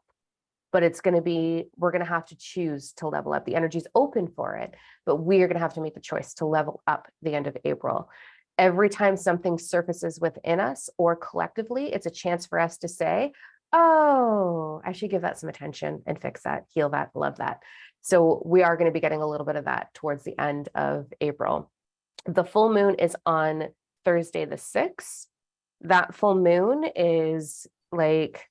But it's going to be, we're going to have to choose to level up. The energy is open for it, but we are going to have to make the choice to level up the end of April. Every time something surfaces within us or collectively, it's a chance for us to say, oh, I should give that some attention and fix that, heal that, love that. So we are going to be getting a little bit of that towards the end of April. The full moon is on Thursday, the 6th. That full moon is like,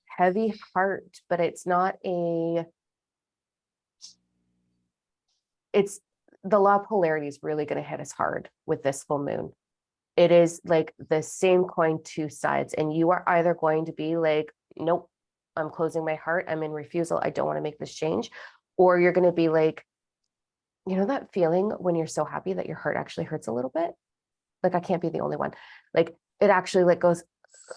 heavy heart, but it's not it's the law of polarity is really going to hit us hard with this full moon. It is like the same coin, two sides. And you are either going to be like, nope, I'm closing my heart. I'm in refusal. I don't want to make this change. Or you're going to be like, you know, that feeling when you're so happy that your heart actually hurts a little bit. Like, I can't be the only one. Like, it actually like goes,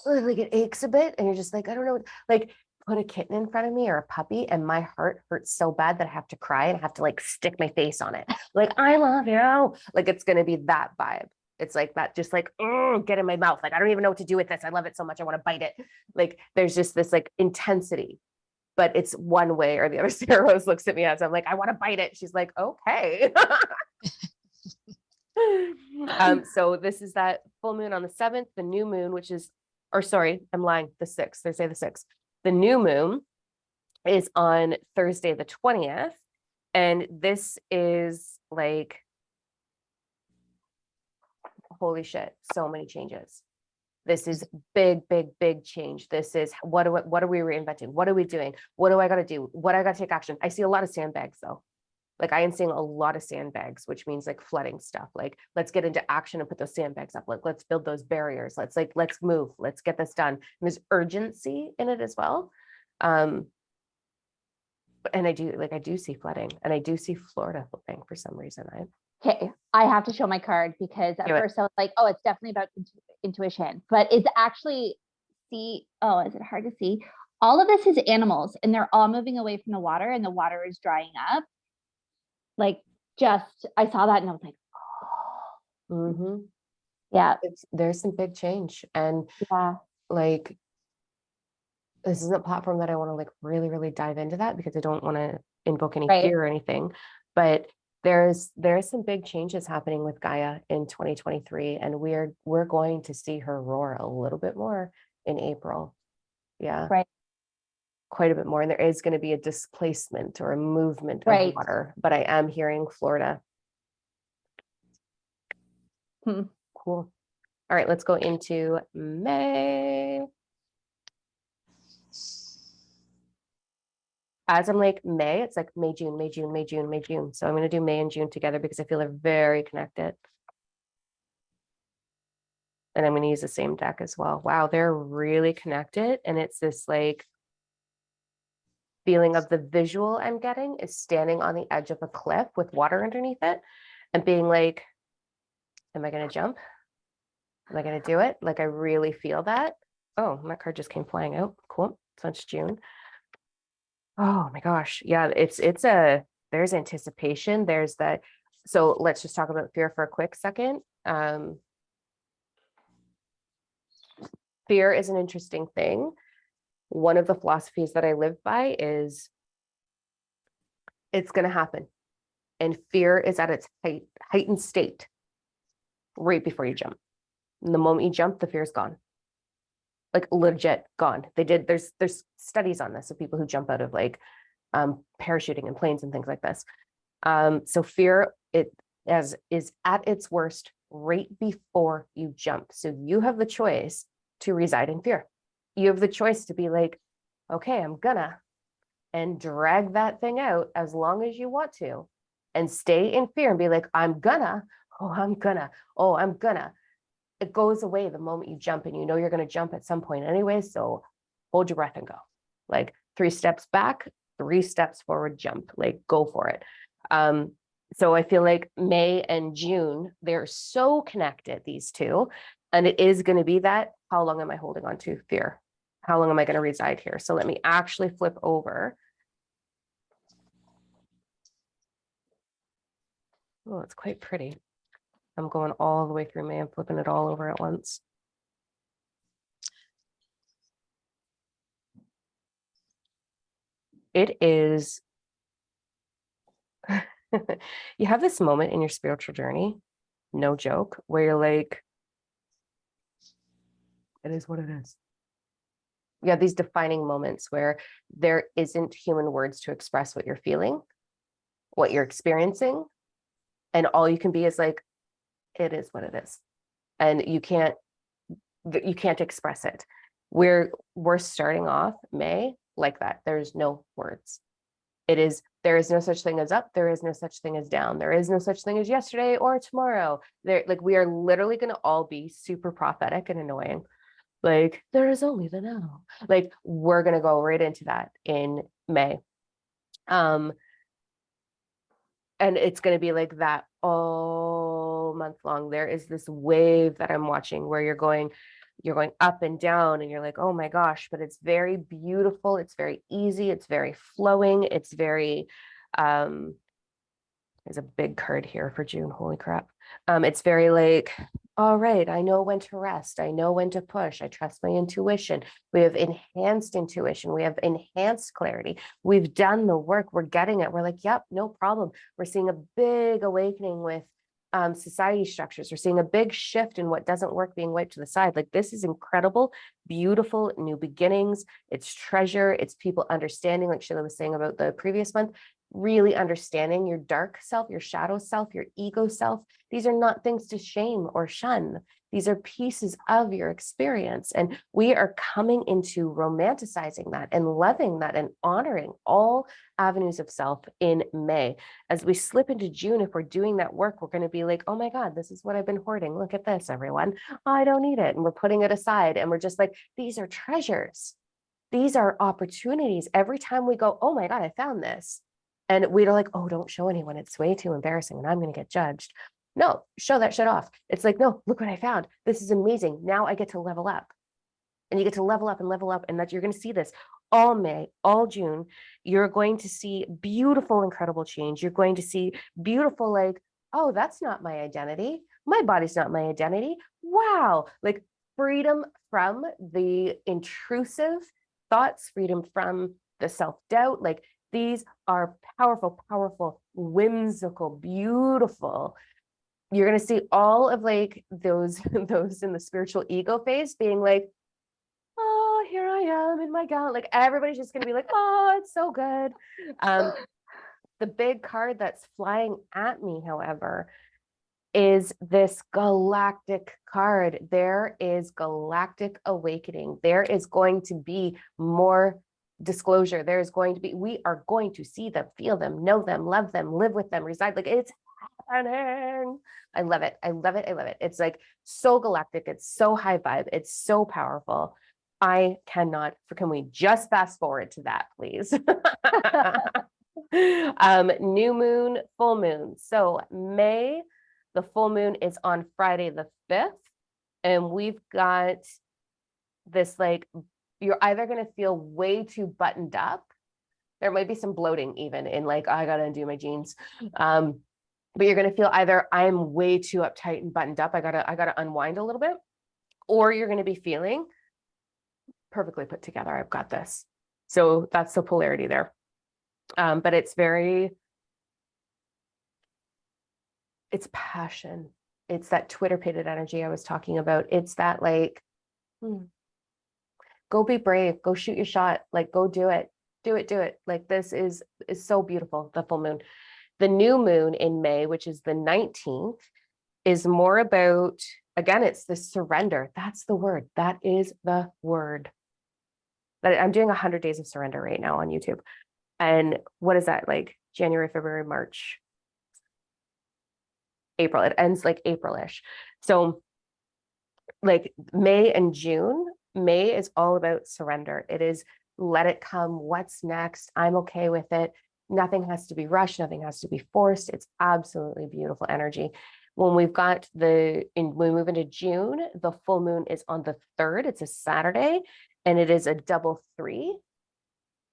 like it aches a bit. And you're just like, I don't know. Like, put a kitten in front of me or a puppy and my heart hurts so bad that I have to cry and I have to like stick my face on it. Like, I love you. Like, it's going to be that vibe. It's like that, just like, oh, get in my mouth. Like, I don't even know what to do with this. I love it so much. I want to bite it. Like, there's just this like intensity, but it's one way or the other. Sarah Rose looks at me as I'm like, I want to bite it. She's like, okay. So this is that full moon on the 7th, the new moon, which is, or sorry, I'm lying, the 6th, Thursday the 6th. The new moon is on Thursday the 20th. And this is like, holy shit, so many changes. This is big, big, big change. This is what are we reinventing? What are we doing? What do I got to do? What I got to take action? I see a lot of sandbags though. Like, I am seeing a lot of sandbags, which means like flooding stuff. Like, let's get into action and put those sandbags up. Like, let's build those barriers. Let's move. Let's get this done. And there's urgency in it as well. And I do see flooding, and I do see Florida flooding for some reason. Okay, I have to show my card because at first I was like, oh, it's definitely about intuition, but it's actually, is it hard to see? All of this is animals and they're all moving away from the water and the water is drying up. Like, I saw that and I was like, oh. Mm-hmm. Yeah. There's some big change. And yeah, like, this isn't a platform that I want to like really, really dive into that because I don't want to invoke any Right. fear or anything. But there's some big changes happening with Gaia in 2023, and we're going to see her roar a little bit more in April. Yeah. Right. Quite a bit more. And there is going to be a displacement or a movement of Right. water, but I am hearing Florida. Hmm. Cool. All right, let's go into May. As I'm like May, it's like May, June, May, June, May, June, May, June. So I'm going to do May and June together because I feel they're very connected. And I'm going to use the same deck as well. Wow, they're really connected. And it's this like feeling of the visual I'm getting is standing on the edge of a cliff with water underneath it and being like, am I going to jump? Am I going to do it? Like, I really feel that. Oh, my card just came flying out. Cool. So it's June. Oh my gosh. Yeah, there's anticipation. There's that. So let's just talk about fear for a quick second. Fear is an interesting thing. One of the philosophies that I live by is it's going to happen. And fear is at its heightened state right before you jump. And the moment you jump, the fear is gone. Like legit gone. There's studies on this of people who jump out of like parachuting in planes and things like this. So fear is at its worst right before you jump. So you have the choice to reside in fear. You have the choice to be like, okay, I'm gonna, and drag that thing out as long as you want to, and stay in fear and be like, I'm gonna, oh, I'm gonna, oh, I'm gonna. It goes away the moment you jump, and you know you're going to jump at some point anyway. So hold your breath and go. Like 3 steps back, 3 steps forward, jump, like go for it. So I feel like May and June, they're so connected, these two. And it is going to be that, how long am I holding on to fear? How long am I going to reside here? So let me actually flip over. Oh, it's quite pretty. I'm going all the way through May. I'm flipping it all over at once. It is, you have this moment in your spiritual journey, no joke, where you're like, it is what it is. You have these defining moments where there isn't human words to express what you're feeling, what you're experiencing, and all you can be is like, it is what it is. And you can't express it. We're starting off May like that. There's no words. There is no such thing as up. There is no such thing as down. There is no such thing as yesterday or tomorrow. We are literally going to all be super prophetic and annoying. Like, there is only the now. Like, we're going to go right into that in May. And it's going to be like that all month long. There is this wave that I'm watching where you're going up and down, and you're like, oh my gosh, but it's very beautiful. It's very easy. It's very flowing. It's very, there's a big card here for June. Holy crap. It's very like, all right, I know when to rest. I know when to push. I trust my intuition. We have enhanced intuition. We have enhanced clarity. We've done the work. We're getting it. We're like, yep, no problem. We're seeing a big awakening with society structures. We're seeing a big shift in what doesn't work being wiped to the side. Like, this is incredible, beautiful new beginnings. It's treasure. It's people understanding, like Shala was saying about the previous month, really understanding your dark self, your shadow self, your ego self. These are not things to shame or shun. These are pieces of your experience. And we are coming into romanticizing that and loving that and honoring all avenues of self in May. As we slip into June, if we're doing that work, we're going to be like, oh my God, this is what I've been hoarding. Look at this, everyone. I don't need it. And we're putting it aside. And we're just like, these are treasures. These are opportunities. Every time we go, oh my God, I found this. And we're like, oh, don't show anyone. It's way too embarrassing and I'm going to get judged. No, show that shit off. It's like, no, look what I found. This is amazing. Now I get to level up. And you get to level up and level up. And that you're going to see this all May, all June. You're going to see beautiful, incredible change. You're going to see beautiful, like, oh, that's not my identity. My body's not my identity. Wow. Like, freedom from the intrusive thoughts, freedom from the self-doubt. Like these are powerful, powerful, whimsical, beautiful. You're going to see all of like those in the spiritual ego phase being like, oh, here I am in my gown. Like everybody's just going to be like, oh, it's so good. The big card that's flying at me, however, is this galactic card. There is galactic awakening. There is going to be more disclosure. There is going to be, we are going to see them, feel them, know them, love them, live with them, reside. Like it's happening. I love it. I love it. I love it. It's like so galactic. It's so high vibe. It's so powerful. I cannot, can we just fast forward to that, please? New moon, full moon. So May, the full moon is on Friday the 5th. And we've got this, like, you're either going to feel way too buttoned up. There might be some bloating even in like, oh, I got to undo my jeans. But you're going to feel either I'm way too uptight and buttoned up. I gotta unwind a little bit, or you're going to be feeling perfectly put together. I've got this. So that's the polarity there. But it's passion. It's that Twitter pitted energy I was talking about. It's that like, go be brave, go shoot your shot, like go do it. Do it. Like this is so beautiful, the full moon. The new moon in May, which is the 19th, is more about, again, it's the surrender. That's the word. That is the word. But I'm doing 100 days of surrender right now on YouTube. And what is that, like January, February, March, April? It ends like April-ish. So like May and June, May is all about surrender. It is let it come. What's next? I'm okay with it. Nothing has to be rushed. Nothing has to be forced. It's absolutely beautiful energy. When we've got when we move into June, the full moon is on the 3rd. It's a Saturday, and it is a double 3,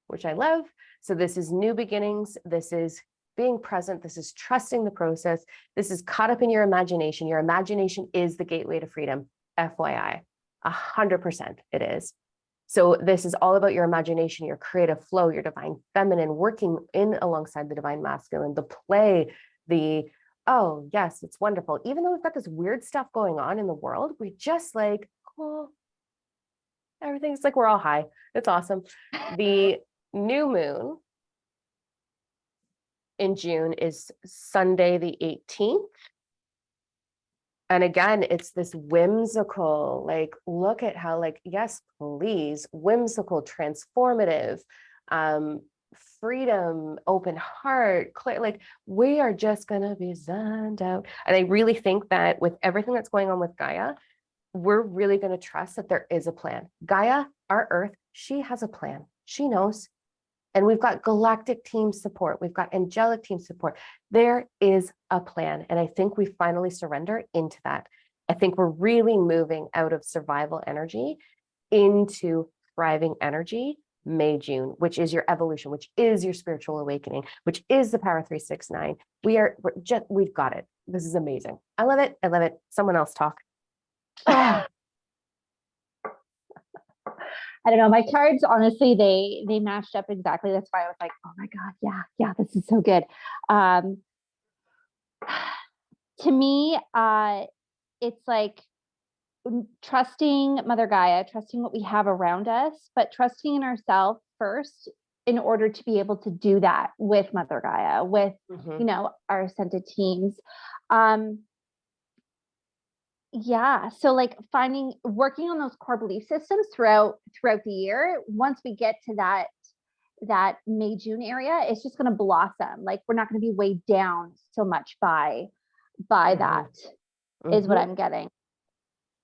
which I love. So this is new beginnings. This is being present. This is trusting the process. This is caught up in your imagination. Your imagination is the gateway to freedom. FYI, 100% it is. So this is all about your imagination, your creative flow, your divine feminine, working in alongside the divine masculine, the play, oh yes, it's wonderful. Even though we've got this weird stuff going on in the world, we just like, oh, everything's like, we're all high. It's awesome. The new moon in June is Sunday, the 18th. And again, it's this whimsical, like, look at how, like, yes, please, whimsical, transformative, freedom, open heart, clear, like, we are just going to be zonned out. And I really think that with everything that's going on with Gaia, we're really going to trust that there is a plan. Gaia, our Earth, she has a plan. She knows. And we've got galactic team support. We've got angelic team support. There is a plan. And I think we finally surrender into that. I think we're really moving out of survival energy into thriving energy, May, June, which is your evolution, which is your spiritual awakening, which is the Power 369. We've got it. This is amazing. I love it. I love it. Someone else talk. I don't know. My cards, honestly, they matched up exactly. That's why I was like, oh my God, yeah, this is so good. To me, it's like trusting Mother Gaia, trusting what we have around us, but trusting in ourselves first in order to be able to do that with Mother Gaia, with, our ascended teams. Yeah. So like working on those core belief systems throughout the year, once we get to that May, June area, it's just going to blossom. Like we're not going to be weighed down so much by that is what I'm getting.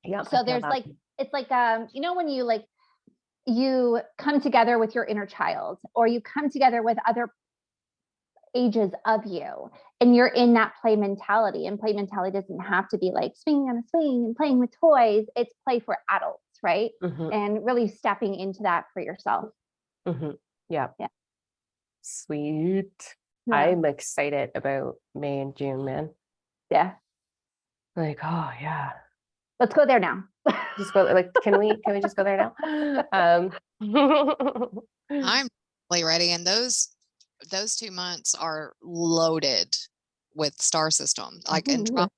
Yeah. So there's like, it's like, when you come together with your inner child, or you come together with other ages of you, and you're in that play mentality, and play mentality doesn't have to be like swinging on a swing and playing with toys. It's play for adults, right? And really stepping into that for yourself. Yeah. Sweet. Yeah. I'm excited about May and June, man. Yeah. Like, oh yeah. Let's go there now. Just go, like, can we just go there now? I'm really ready. And those 2 months are loaded with star systems, like Ooh. Andromeda,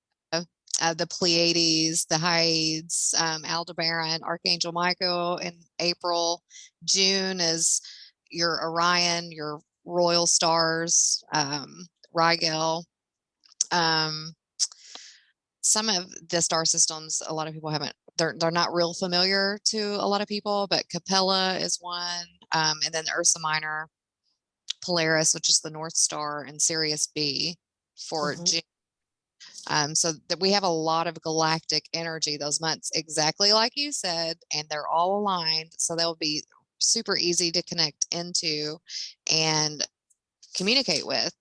the Pleiades, the Hyades, Aldebaran, Archangel Michael in April. June is your Orion, your royal stars, Rigel. Some of the star systems, a lot of people haven't, they're not real familiar to a lot of people, but Capella is one. And then Ursa Minor, Polaris, which is the North Star, and Sirius B for June. So that we have a lot of galactic energy those months, exactly like you said, and they're all aligned. So they'll be super easy to connect into and communicate with.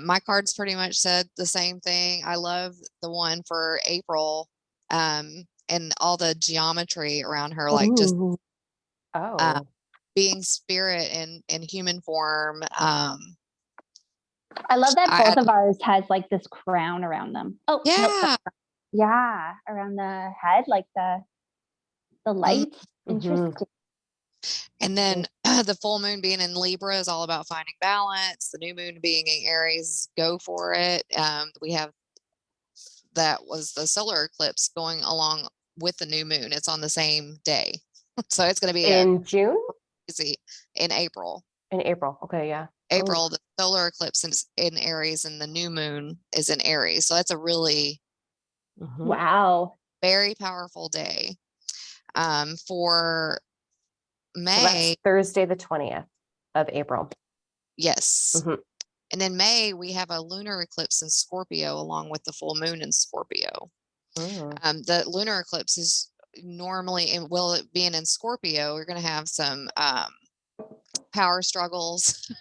My cards pretty much said the same thing. I love the one for April, and all the geometry around her, like just Ooh. Oh, being spirit in human form. I love that I, both of ours has like this crown around them. Oh, nope, yeah. yeah, around the head, like the light. Interesting. And then the full moon being in Libra is all about finding balance. The new moon being in Aries, go for it. We have, that was the solar eclipse going along with the new moon. It's on the same day. So it's going to be in June? easy in April. In April. Okay, yeah. April, the solar eclipse is in Aries and the new moon is in Aries. So that's a really Wow. very powerful day. For So May, that's Thursday, the 20th of April. yes. And in May, we have a lunar eclipse in Scorpio along with the full moon in Scorpio. The lunar eclipse is normally, and well, it being in Scorpio, we're going to have some power struggles.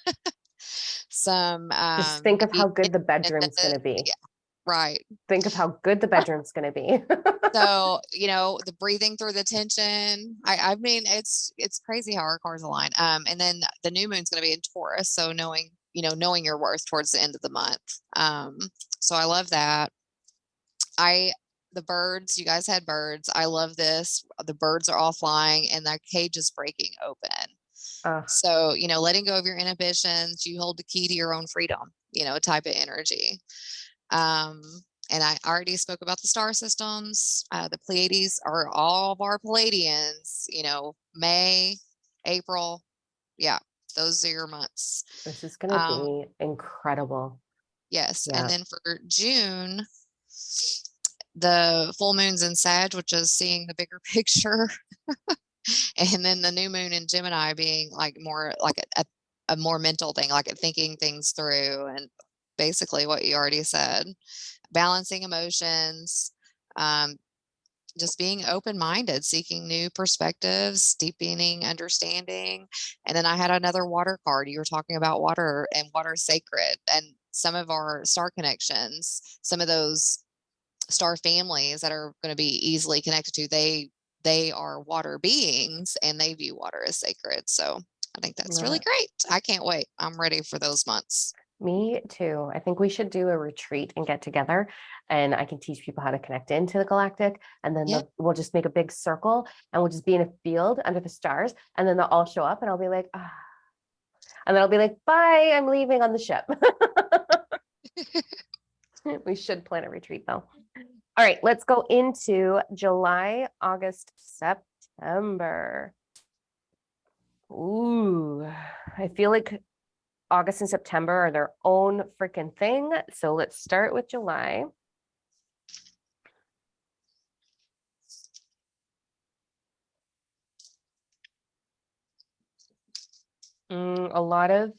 Some Just think of how good the maybe- bedroom's going to be. yeah, right. Think of how good the bedroom's going to be. So, the breathing through the tension. I mean, it's crazy how our cars align. And then the new moon's going to be in Taurus. So knowing your worth towards the end of the month. So I love that. The birds, you guys had birds. I love this. The birds are all flying and the cage is breaking open. So, letting go of your inhibitions, you hold the key to your own freedom, type of energy. And I already spoke about the star systems. The Pleiades are all of our Palladians, May, April. Yeah, those are your months. This is going to be incredible. Yes. Yeah. And then for June, the full moon's in Sag, which is seeing the bigger picture. And then the new moon in Gemini being like more like a more mental thing, like thinking things through, and basically what you already said. Balancing emotions, just being open-minded, seeking new perspectives, deepening understanding. And then I had another water card. You were talking about water and water sacred, and some of our star connections, some of those star families that are going to be easily connected to, they are water beings and they view water as sacred. So I think that's really great. I can't wait. I'm ready for those months. Me too. I think we should do a retreat and get together, and I can teach people how to connect into the galactic, and then we'll just make a big circle and we'll just be in a field under the stars, and then they'll all show up and I'll be like, ah. And then I'll be like, bye, I'm leaving on the ship. We should plan a retreat though. All right, let's go into July, August, September. Ooh, I feel like August and September are their own freaking thing. So let's start with July. A lot of,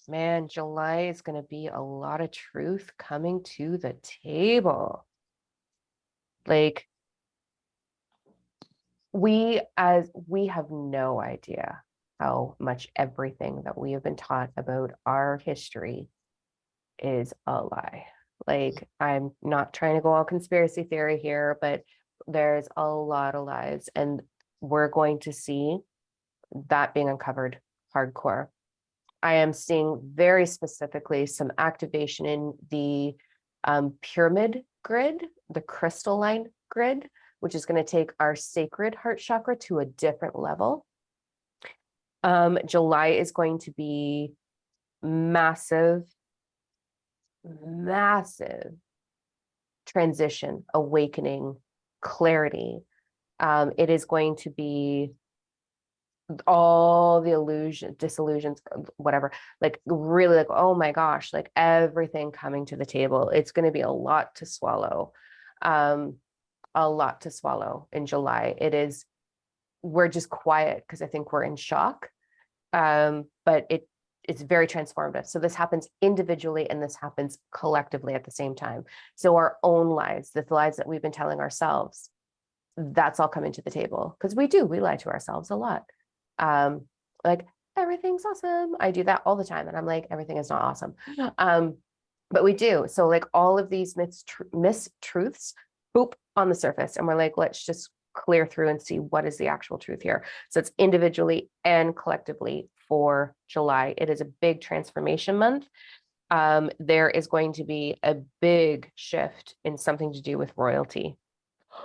man, July is going to be a lot of truth coming to the table. Like, we have no idea how much everything that we have been taught about our history is a lie. Like, I'm not trying to go all conspiracy theory here, but there's a lot of lies, and we're going to see that being uncovered hardcore. I am seeing very specifically some activation in the pyramid grid, the crystalline grid, which is going to take our sacred heart chakra to a different level. July is going to be massive, massive transition, awakening, clarity. It is going to be all the disillusions, whatever, like really like, oh my gosh, like everything coming to the table. It's going to be a lot to swallow. A lot to swallow in July. We're just quiet because I think we're in shock. But it's very transformative. So this happens individually and this happens collectively at the same time. So our own lives, the lives that we've been telling ourselves, that's all coming to the table because we lie to ourselves a lot. Like everything's awesome. I do that all the time. And I'm like, everything is not awesome. But we do. So like all of these mistruths, boop, on the surface. And we're like, let's just clear through and see what is the actual truth here. So it's individually and collectively for July. It is a big transformation month. There is going to be a big shift in something to do with royalty,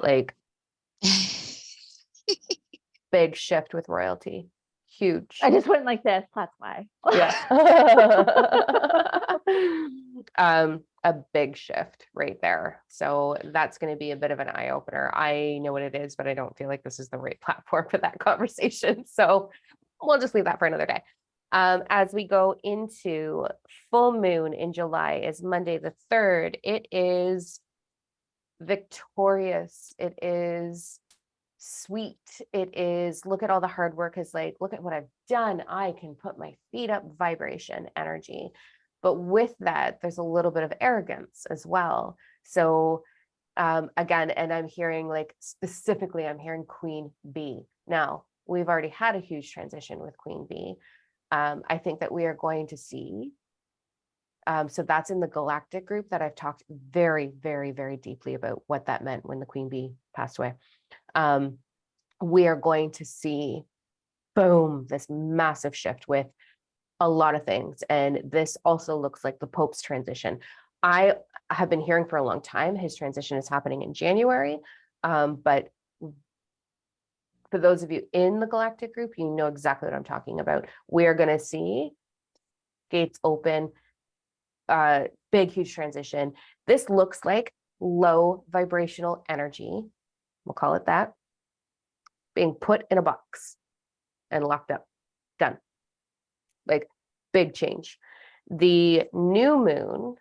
like big shift with royalty. Huge. I just went like this. That's why. Yeah. A big shift right there. So that's going to be a bit of an eye opener. I know what it is, but I don't feel like this is the right platform for that conversation. So we'll just leave that for another day. As we go into full moon in July is Monday the 3rd. It is victorious. It is sweet. It is, look at all the hard work, is like, look at what I've done. I can put my feet up, vibration energy. But with that, there's a little bit of arrogance as well. So again, and I'm hearing like specifically, I'm hearing Queen Bee. Now, we've already had a huge transition with Queen Bee. I think that we are going to see, so that's in the galactic group that I've talked very, very, very deeply about what that meant when the Queen Bee passed away. We are going to see, boom, this massive shift with a lot of things. And this also looks like the Pope's transition. I have been hearing for a long time, his transition is happening in January. But for those of you in the galactic group, you know exactly what I'm talking about. We're going to see gates open, big, huge transition. This looks like low vibrational energy. We'll call it that. Being put in a box and locked up. Done. Like big change. The new moon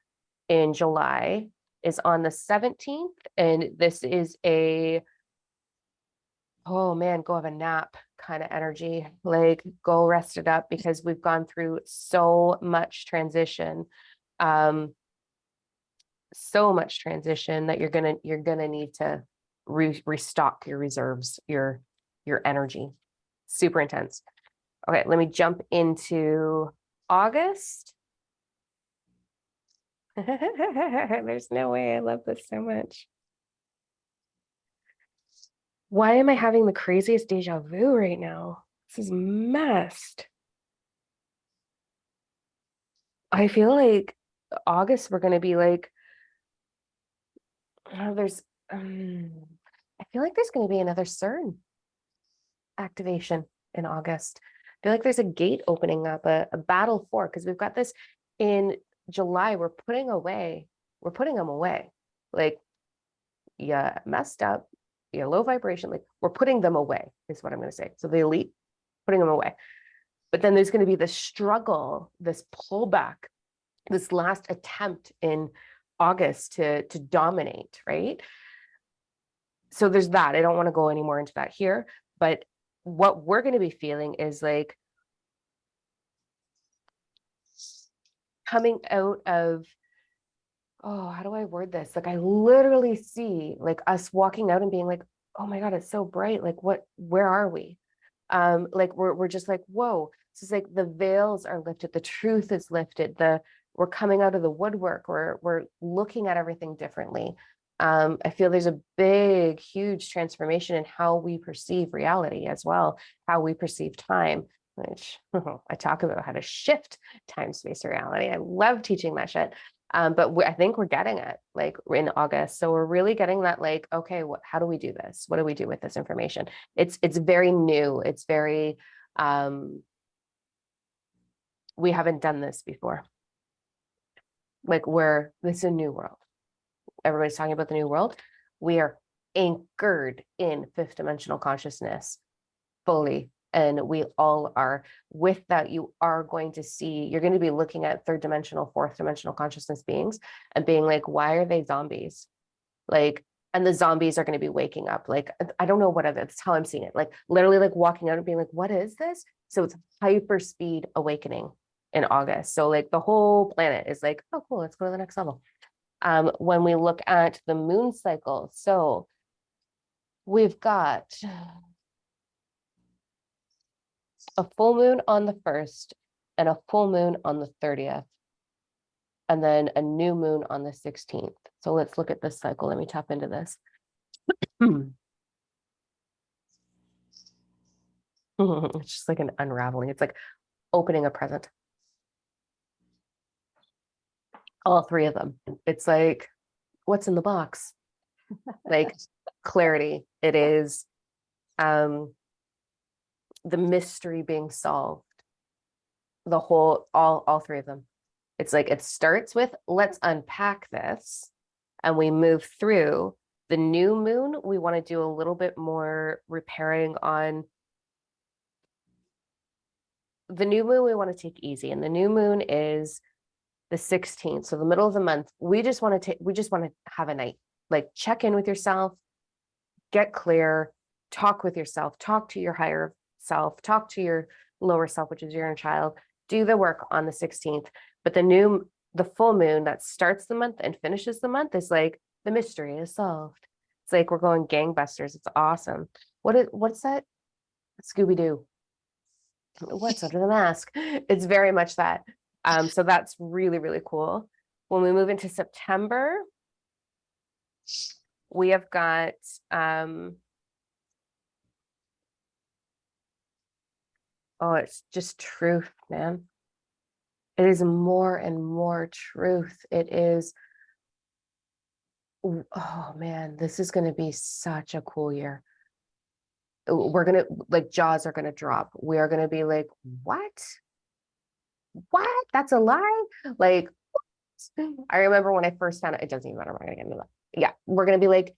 in July is on the 17th. And this is a, oh man, go have a nap kind of energy. Like go rest it up because we've gone through so much transition. So much transition that you're gonna need to restock your reserves, your energy. Super intense. Okay, let me jump into August. There's no way. I love this so much. Why am I having the craziest deja vu right now? This is messed. I feel like August, we're going to be like, I feel like there's going to be another CERN activation in August. I feel like there's a gate opening up, a battle for, because we've got this in July. We're putting them away. Like, yeah, messed up, yeah, low vibration. Like, we're putting them away, is what I'm going to say. So the elite, putting them away. But then there's going to be this struggle, this pullback, this last attempt in August to dominate, right? So there's that. I don't want to go any more into that here, but what we're going to be feeling is like coming out of, oh, how do I word this? Like I literally see like us walking out and being like, oh my God, it's so bright. Like where are we? Like we're just like, whoa. So it's like the veils are lifted, the truth is lifted, we're coming out of the woodwork, we're looking at everything differently. I feel there's a big, huge transformation in how we perceive reality as well, how we perceive time, which I talk about how to shift time, space, reality. I love teaching that shit. But I think we're getting it like in August. So we're really getting that like, okay, how do we do this? What do we do with this information? It's very new. It's very, we haven't done this before. Like this is a new world. Everybody's talking about the new world. We are anchored in fifth dimensional consciousness fully. And we all are. With that, you are going to see, you're going to be looking at third dimensional, fourth dimensional consciousness beings and being like, why are they zombies? Like, and the zombies are going to be waking up. Like, I don't know that's how I'm seeing it. Like literally like walking out and being like, what is this? So it's hyper speed awakening in August. So like the whole planet is like, oh, cool, let's go to the next level. When we look at the moon cycle, so we've got a full moon on the 1st and a full moon on the 30th, and then a new moon on the 16th. So let's look at this cycle. Let me tap into this. It's just like an unraveling. It's like opening a present. All three of them. It's like, what's in the box? Like clarity. It is the mystery being solved. The whole, all three of them. It's like, it starts with, let's unpack this. And we move through the new moon. We want to do a little bit more repairing on the new moon. We want to take easy. And the new moon is the 16th. So the middle of the month, we just want to have a night, like check in with yourself, get clear, talk with yourself, talk to your higher self, talk to your lower self, which is your inner child, do the work on the 16th. But the full moon that starts the month and finishes the month is like, the mystery is solved. It's like, we're going gangbusters. It's awesome. What's that? Scooby-Doo. What's under the mask? It's very much that. So that's really, really cool. When we move into September, we have got, oh, it's just truth, man. It is more and more truth. It is, oh man, this is going to be such a cool year. We're going to, like, jaws are going to drop. We are going to be like, what? That's a lie? Like, I remember when I first found out, it doesn't even matter. We're going to get into that. Yeah, we're going to be like,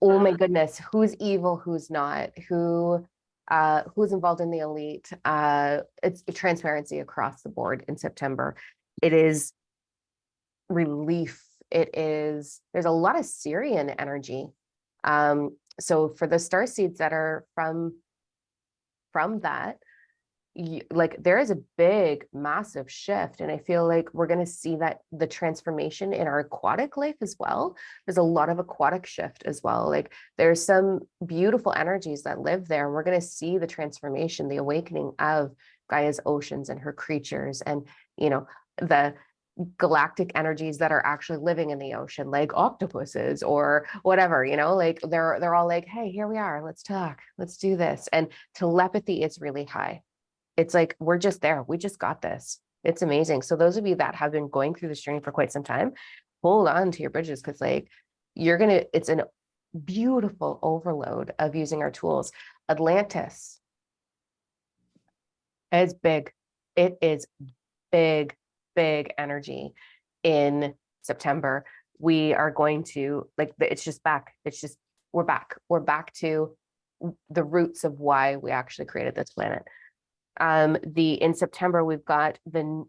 oh my goodness, who's evil, who's not, who's involved in the elite. It's transparency across the board in September. It is relief. There's a lot of Syrian energy. So for the star seeds that are from that, like there is a big, massive shift. And I feel like we're going to see that the transformation in our aquatic life as well. There's a lot of aquatic shift as well. Like there's some beautiful energies that live there. And we're going to see the transformation, the awakening of Gaia's oceans and her creatures, and, the galactic energies that are actually living in the ocean, like octopuses or whatever, like they're all like, hey, here we are. Let's talk. Let's do this. And telepathy is really high. It's like, we're just there. We just got this. It's amazing. So those of you that have been going through this journey for quite some time, hold on to your bridges, because like it's a beautiful overload of using our tools. Atlantis is big. It is big energy in September. We are going to, like, it's just back. We're back. We're back to the roots of why we actually created this planet. In September, we've got the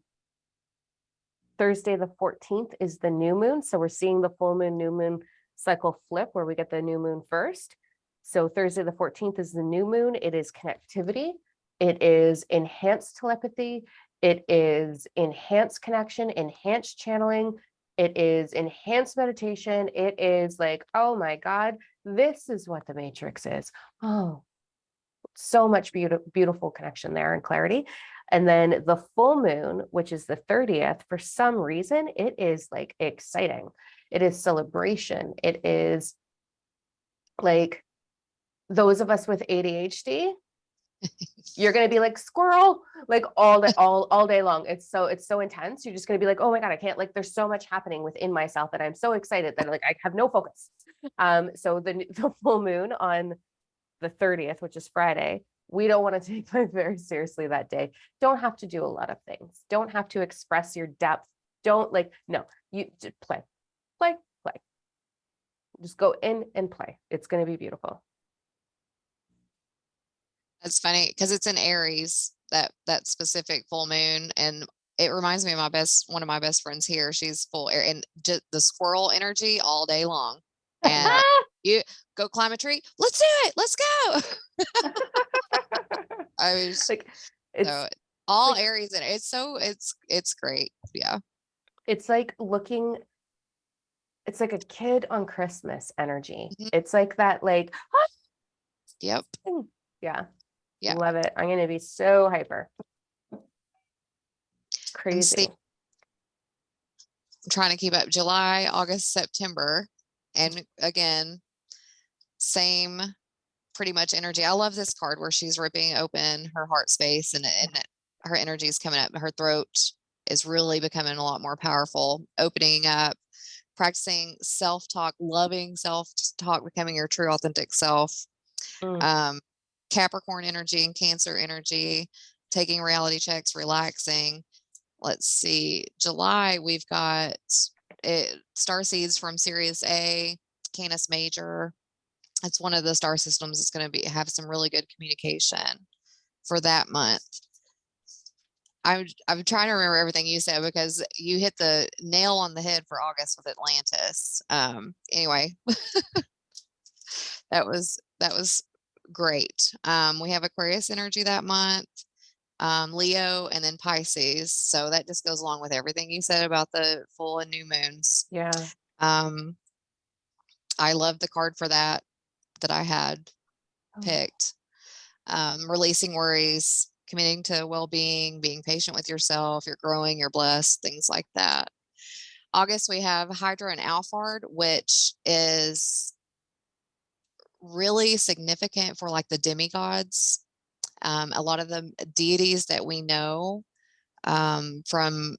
Thursday, the 14th is the new moon. So we're seeing the full moon, new moon cycle flip, where we get the new moon first. So Thursday, the 14th is the new moon. It is connectivity. It is enhanced telepathy. It is enhanced connection, enhanced channeling. It is enhanced meditation. It is like, oh my God, this is what the matrix is. Oh, so much beautiful connection there and clarity. And then the full moon, which is the 30th, for some reason, it is like exciting. It is celebration. It is like those of us with ADHD, You're going to be like squirrel, like all day long. It's so intense. You're just going to be like, oh my God, I can't, like, there's so much happening within myself that I'm so excited that like I have no focus. So the full moon on the 30th, which is Friday, we don't want to take life very seriously that day. Don't have to do a lot of things. Don't have to express your depth. Don't no, you just play. Just go in and play. It's going to be beautiful. That's funny because it's in Aries, that specific full moon, and it reminds me of one of my best friends here. She's full air and just the squirrel energy all day long. And you go climb a tree. Let's do it. Let's go. I was like it's so all like, Aries in it. It's great. Yeah. it's like it's like a kid on Christmas energy. Mhm. It's like that, like, Yep. yeah. Yeah. Love it. I'm going to be so hyper. And Crazy. I'm trying to keep up July, August, September. And again, same pretty much energy. I love this card where she's ripping open her heart space and her energy is coming up. Her throat is really becoming a lot more powerful, opening up, practicing self-talk, loving self-talk, becoming your true authentic self. Capricorn energy and Cancer energy, taking reality checks, relaxing. Let's see, July, we've got star seeds from Sirius A, Canis Major. It's one of the star systems that's going to have some really good communication for that month. I'm trying to remember everything you said because you hit the nail on the head for August with Atlantis. Anyway, that was great. We have Aquarius energy that month, Leo, and then Pisces. So that just goes along with everything you said about the full and new moons. Yeah. I love the card for that I had picked. Releasing worries, committing to well-being, being patient with yourself, you're growing, you're blessed, things like that. August, we have Hydra and Alphard, which is really significant for like the demigods. A lot of the deities that we know from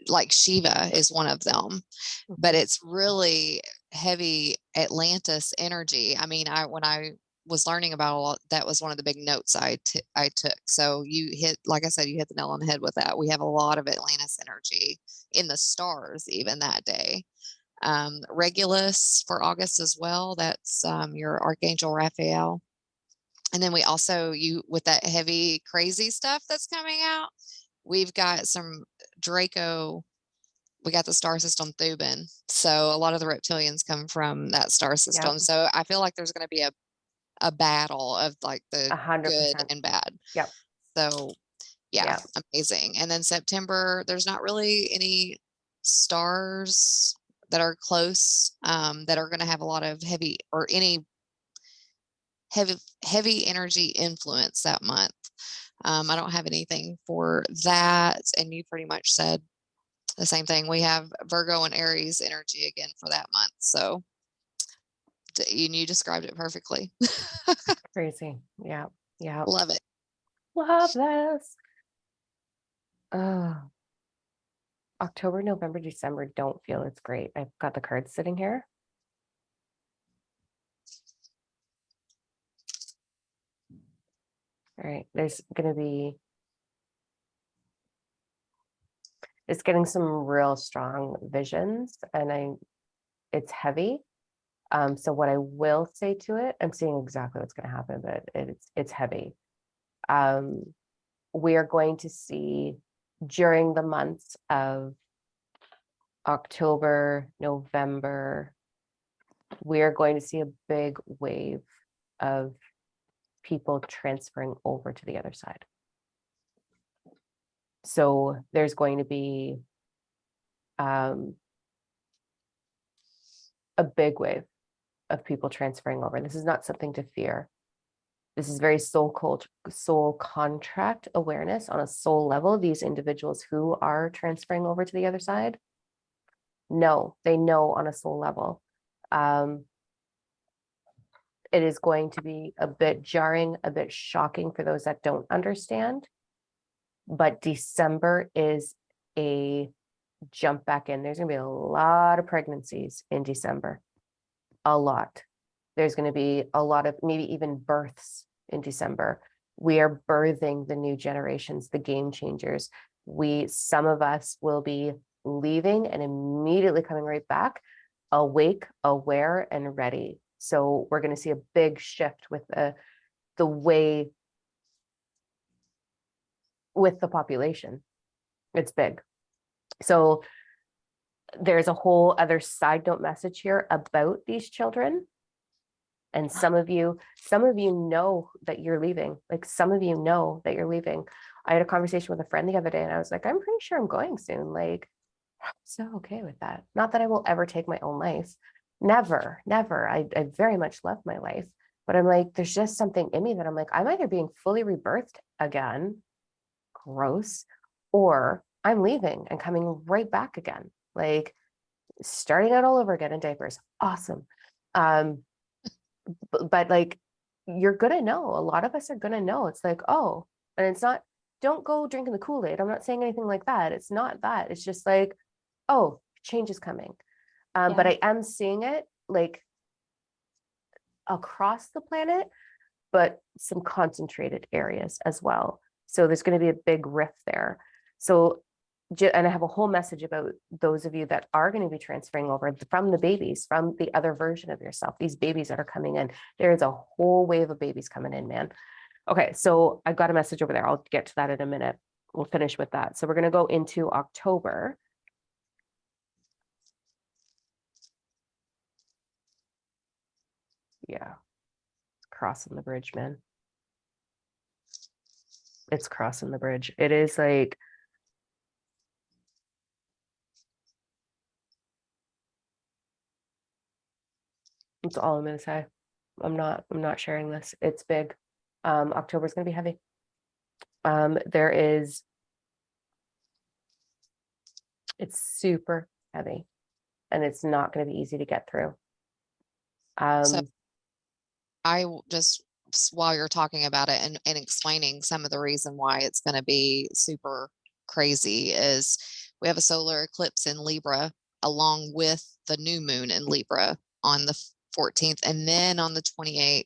like Shiva is one of them, but it's really heavy Atlantis energy. I mean, when I was learning about a lot, that was one of the big notes I took. So you hit, like I said, you hit the nail on the head with that. We have a lot of Atlantis energy in the stars even that day. Regulus for August as well. That's your Archangel Raphael. And then we also, with that heavy, crazy stuff that's coming out, we've got some Draco. We got the star system Thuban. So a lot of the reptilians come from that star system. Yep. So I feel like there's going to be a battle of like the 100%. good and bad. Yep. So yeah, Yep. amazing. And then September, there's not really any stars that are close that are going to have a lot of heavy or any heavy energy influence that month. I don't have anything for that. And you pretty much said the same thing. We have Virgo and Aries energy again for that month. So you described it perfectly. Crazy. Yeah. Yeah. Love it. Love this. October, November, December don't feel it's great. I've got the cards sitting here. All right. There's going to be, it's getting some real strong visions and it's heavy. So what I will say to it, I'm seeing exactly what's going to happen, but it's heavy. We are going to see during the months of October, November, we are going to see a big wave of people transferring over to the other side. So there's going to be a big wave of people transferring over. This is not something to fear. This is very soul contract awareness on a soul level. These individuals who are transferring over to the other side, they know on a soul level. it is going to be a bit jarring, a bit shocking for those that don't understand. But December is a jump back in. There's going to be a lot of pregnancies in December. A lot. There's going to be a lot of maybe even births in December. We are birthing the new generations, the game changers. Some of us will be leaving and immediately coming right back, awake, aware, and ready. So we're going to see a big shift with the way with the population. It's big. So there's a whole other side note message here about these children. And some of you know that you're leaving. Like some of you know that you're leaving. I had a conversation with a friend the other day and I was like, I'm pretty sure I'm going soon. Like, I'm so okay with that. Not that I will ever take my own life. Never, never. I very much love my life. But I'm like, there's just something in me that I'm like, I'm either being fully rebirthed again, gross, or I'm leaving and coming right back again. Like starting out all over again in diapers. Awesome. But like, you're gonna know. A lot of us are gonna know. It's like, oh, and it's not, don't go drinking the Kool-Aid. I'm not saying anything like that. It's not that. It's just like, oh, change is coming. But I am seeing it like across the planet, but some concentrated areas as well. So there's going to be a big rift there. So, and I have a whole message about those of you that are going to be transferring over from the babies, from the other version of yourself, these babies that are coming in. There is a whole wave of babies coming in, man. Okay, so I've got a message over there. I'll get to that in a minute. We'll finish with that. So we're going to go into October. Yeah, crossing the bridge, man. It's crossing the bridge. It is like, that's all I'm gonna say. I'm not sharing this. It's big. October is gonna be heavy. It's super heavy and it's not gonna be easy to get through. So just while you're talking about it and explaining some of the reason why it's going to be super crazy is we have a solar eclipse in Libra along with the new moon in Libra on the 14th. And then on the 28th,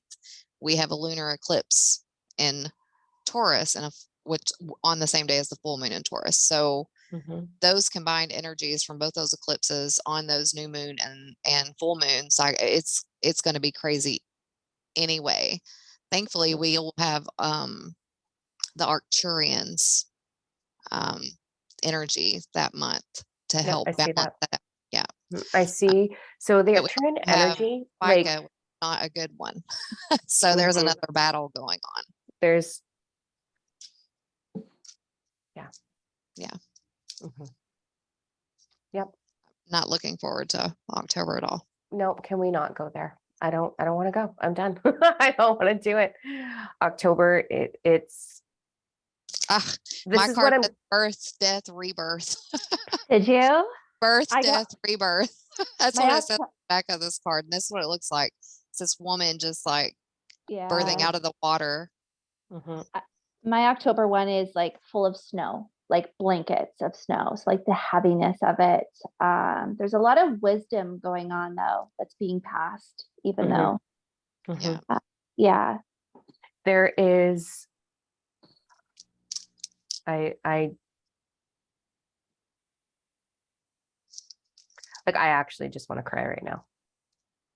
we have a lunar eclipse in Taurus which on the same day as the full moon in Taurus. So those combined energies from both those eclipses on those new moon and full moons, it's going to be crazy anyway. Thankfully, we'll have the Arcturians energy that month to help balance that. Yeah, I see. So the Arcturian energy, like, not a good one. So there's another battle going on. There's, yeah. Yep. Not looking forward to October at all. No, can we not go there? I don't want to go. I'm done. I don't want to do it. October, it's my card says birth, death, rebirth. Did you? Birth, death, rebirth. That's what it says on the back of this card. And this is what it looks like. It's this woman just like birthing out of the water. My October one is like full of snow, like blankets of snow. So like the heaviness of it. There's a lot of wisdom going on though that's being passed, even though there is I actually just want to cry right now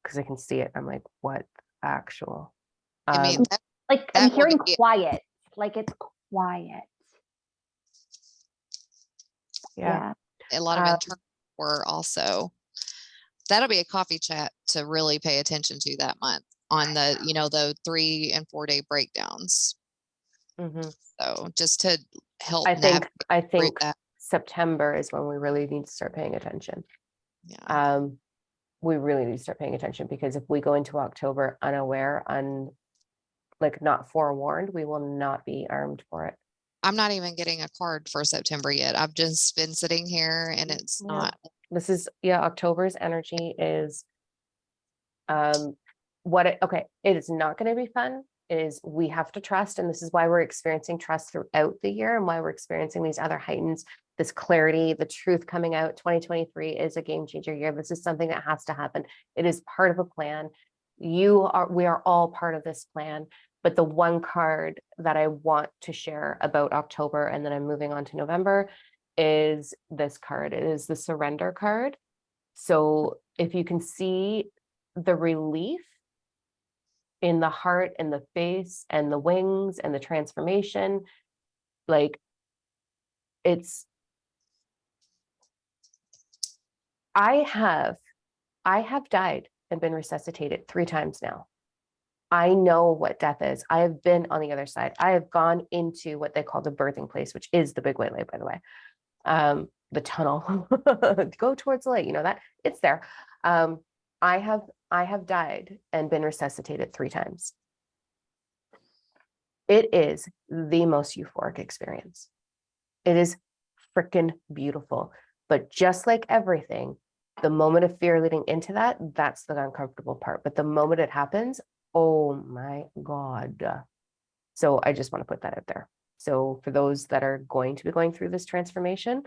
because I can see it. I'm like, what actual? I mean, like I'm hearing quiet. Like it's quiet. Yeah. A lot of internal were also. That'll be a coffee chat to really pay attention to that month on the, the 3 and 4 day breakdowns. So just to help. I think September is when we really need to start paying attention. Yeah. We really need to start paying attention because if we go into October unaware, not forewarned, we will not be armed for it. I'm not even getting a card for September yet. I've just been sitting here and it's not. This is, October's energy is okay, it is not going to be fun. It is, we have to trust. And this is why we're experiencing trust throughout the year and why we're experiencing these other heightens, this clarity, the truth coming out. 2023 is a game changer year. This is something that has to happen. It is part of a plan. We are all part of this plan. But the one card that I want to share about October, and then I'm moving on to November, is this card. It is the surrender card. So if you can see the relief in the heart and the face and the wings and the transformation, like I have died and been resuscitated 3 times now. I know what death is. I have been on the other side. I have gone into what they call the birthing place, which is the big white light, by the way. The tunnel, go towards the light, you know that it's there. I have died and been resuscitated 3 times. It is the most euphoric experience. It is freaking beautiful. But just like everything, the moment of fear leading into that, that's the uncomfortable part. But the moment it happens, oh my God. So I just want to put that out there. So for those that are going to be going through this transformation,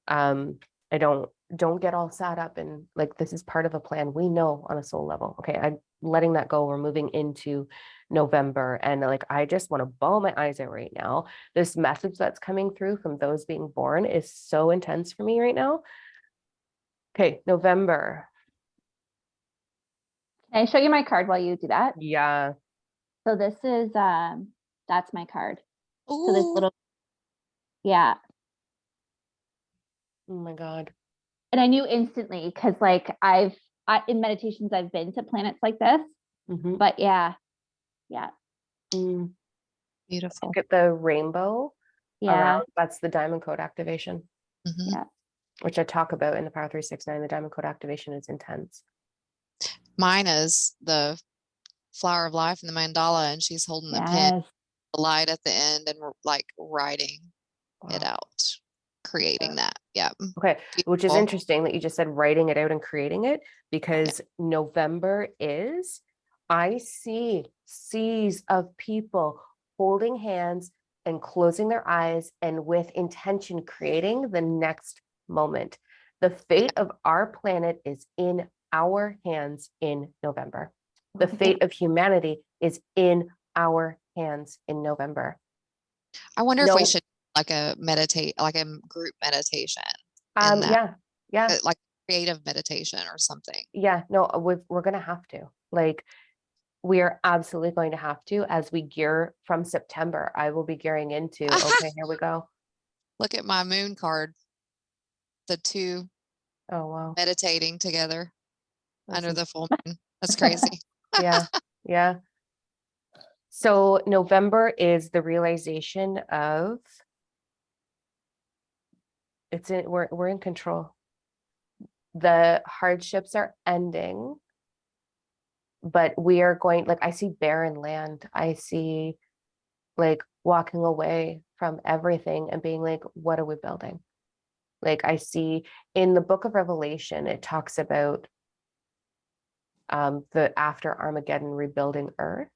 I don't get all sad up and like, this is part of a plan. We know on a soul level. Okay, I'm letting that go. We're moving into November. And like, I just want to bawl my eyes out right now. This message that's coming through from those being born is so intense for me right now. Okay, November. Can I show you my card while you do that? Yeah. So this is, that's my card. So this Ooh, little, yeah. Oh my God. And I knew instantly because like in meditations, I've been to planets like this, Mhm. but yeah. beautiful. Look at the rainbow Yeah. around. That's the diamond code activation, Mhm. Yeah. which I talk about in the Power 369. The diamond code activation is intense. Mine is the flower of life and the mandala, and she's holding the pen, Yes. the light at the end, and like writing it Wow. out, creating that. Yeah. Okay, which is Beautiful. interesting that you just said writing it out and creating it, because November is, I see seas of people holding hands and closing their eyes and with intention creating the next moment. The fate of our planet is in our hands in November. The fate of humanity is in our hands in November. I wonder if we No, should like a group meditation in that, yeah. like creative meditation or something. Yeah, no, we're going to have to. Like, we are absolutely going to have to as we gear from September. I will be gearing into, okay, here we go. Look at my moon card. The 2 Oh, wow. meditating together This under is- the full moon. That's crazy. yeah, yeah. So November is the realization of we're in control. The hardships are ending, but we are going, like, I see barren land. I see like walking away from everything and being like, what are we building? Like, I see in the book of Revelation, it talks about the after Armageddon rebuilding Earth.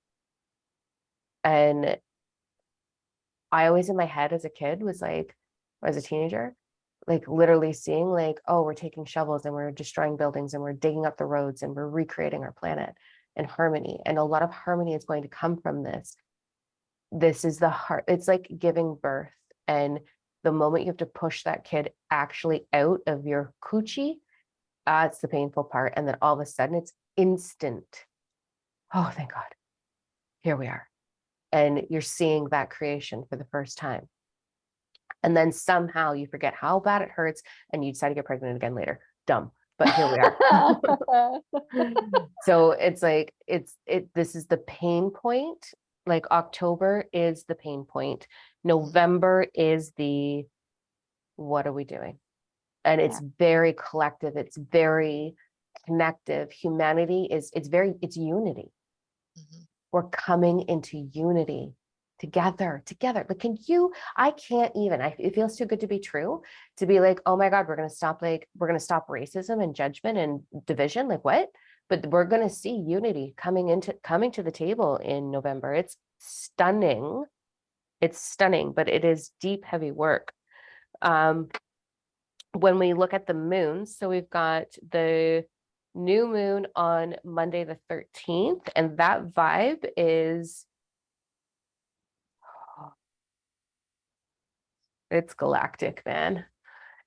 And I always in my head as a kid was like, or as a teenager, like literally seeing like, oh, we're taking shovels and we're destroying buildings and we're digging up the roads and we're recreating our planet in harmony. And a lot of harmony is going to come from this. This is the heart. It's like giving birth. And the moment you have to push that kid actually out of your coochie, it's the painful part. And then all of a sudden it's instant. Oh, thank God. Here we are. And you're seeing that creation for the first time. And then somehow you forget how bad it hurts and you decide to get pregnant again later. Dumb. But here we are. So it's like, this is the pain point. Like October is the pain point. November is the, what are we doing? And it's very collective. It's very connective. Humanity is, it's unity. Mhm. We're coming into unity together. But I can't even, it feels too good to be true to be like, oh my God, we're going to stop racism and judgment and division. Like what? but we're going to see unity coming to the table in November. It's stunning. It's stunning, but it is deep, heavy work. When we look at the moons, so we've got the new moon on Monday the 13th, and that vibe is, it's galactic, man.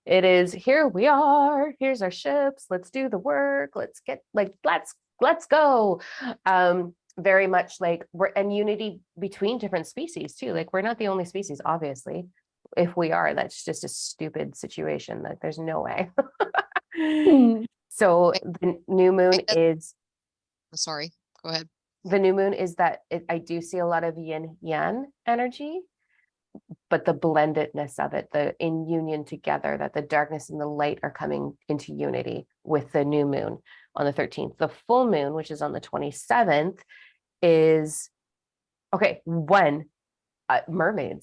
It is, here we are, here's our ships, let's do the work, let's get, like, let's go. Very much like we're in unity between different species too. Like, we're not the only species, obviously. If we are, that's just a stupid situation. Like, there's no way. So the new moon is, Sorry, go ahead. the new moon is that I do see a lot of yin yang energy, but the blendedness of it, the in union together, that the darkness and the light are coming into unity with the new moon on the 13th. The full moon, which is on the 27th, is, okay, mermaids,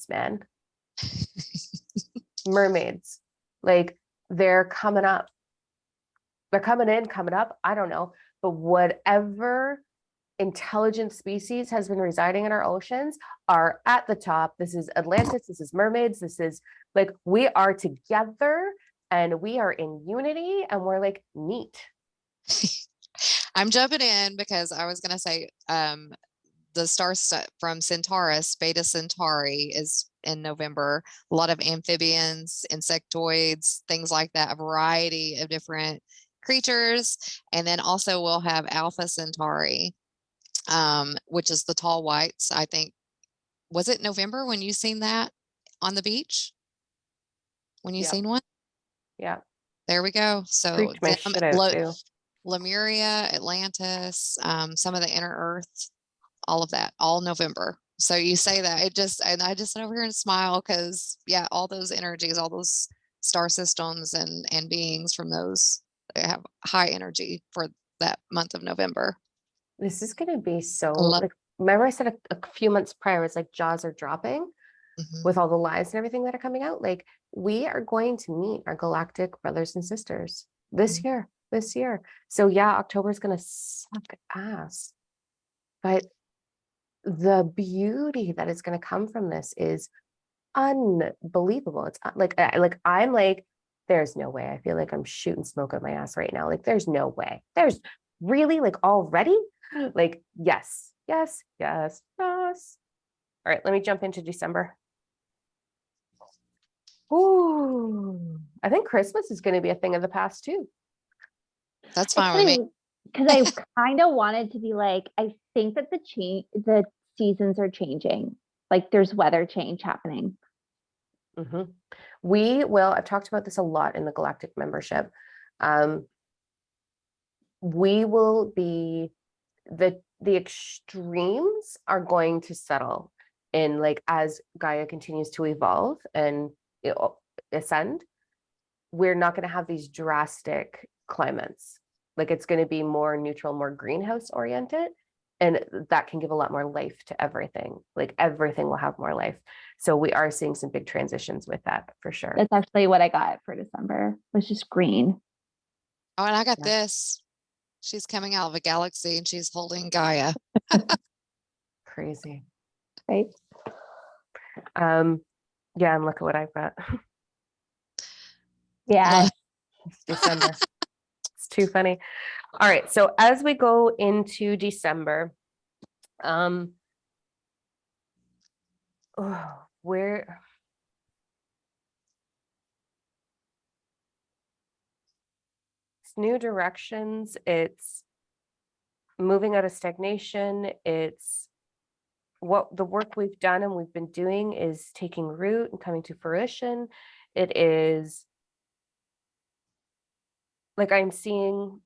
man. Mermaids, like, they're coming up. They're coming in, coming up. I don't know. But whatever intelligent species has been residing in our oceans are at the top. This is Atlantis. This is mermaids. This is, like, we are together and we are in unity and we're like, neat. I'm jumping in because I was going to say the star from Centaurus, Beta Centauri, is in November. A lot of amphibians, insectoids, things like that, a variety of different creatures. And then also we'll have Alpha Centauri, which is the tall whites. I think, was it November when you seen that on the beach? When you seen one? Yeah. There we go. So my shit out too. Lemuria, Atlantis, some of the inner earth, all of that, all November. So you say that, and I just sit over here and smile because, yeah, all those energies, all those star systems and beings from those, they have high energy for that month of November. This is going to be so, like, remember I said a few months prior, it's like jaws are dropping with all the lies and everything that are coming out. Like, we are going to meet our galactic brothers and sisters this year. So yeah, October is going to suck ass, but the beauty that is going to come from this is unbelievable. It's like I'm like, there's no way. I feel like I'm shooting smoke at my ass right now. Like, there's no way. There's really, like, already, like, yes. All right, let me jump into December. Ooh, I think Christmas is going to be a thing of the past too. That's fine with me. Because I kind of wanted to be like, I think that the seasons are changing. Like, there's weather change happening. I've talked about this a lot in the Galactic membership. We will be, the extremes are going to settle in, like, as Gaia continues to evolve and ascend. We're not going to have these drastic climates. Like, it's going to be more neutral, more greenhouse oriented. And that can give a lot more life to everything. Like, everything will have more life. So we are seeing some big transitions with that for sure. That's actually what I got for December, was just green. Oh, and I got this. She's coming out of a galaxy and she's holding Gaia. Crazy. Right. Yeah, and look at what I've got. Yeah. It's December. It's too funny. All right, so as we go into December, where it's new directions, it's moving out of stagnation, it's what the work we've done and we've been doing is taking root and coming to fruition. It is like, I'm seeing,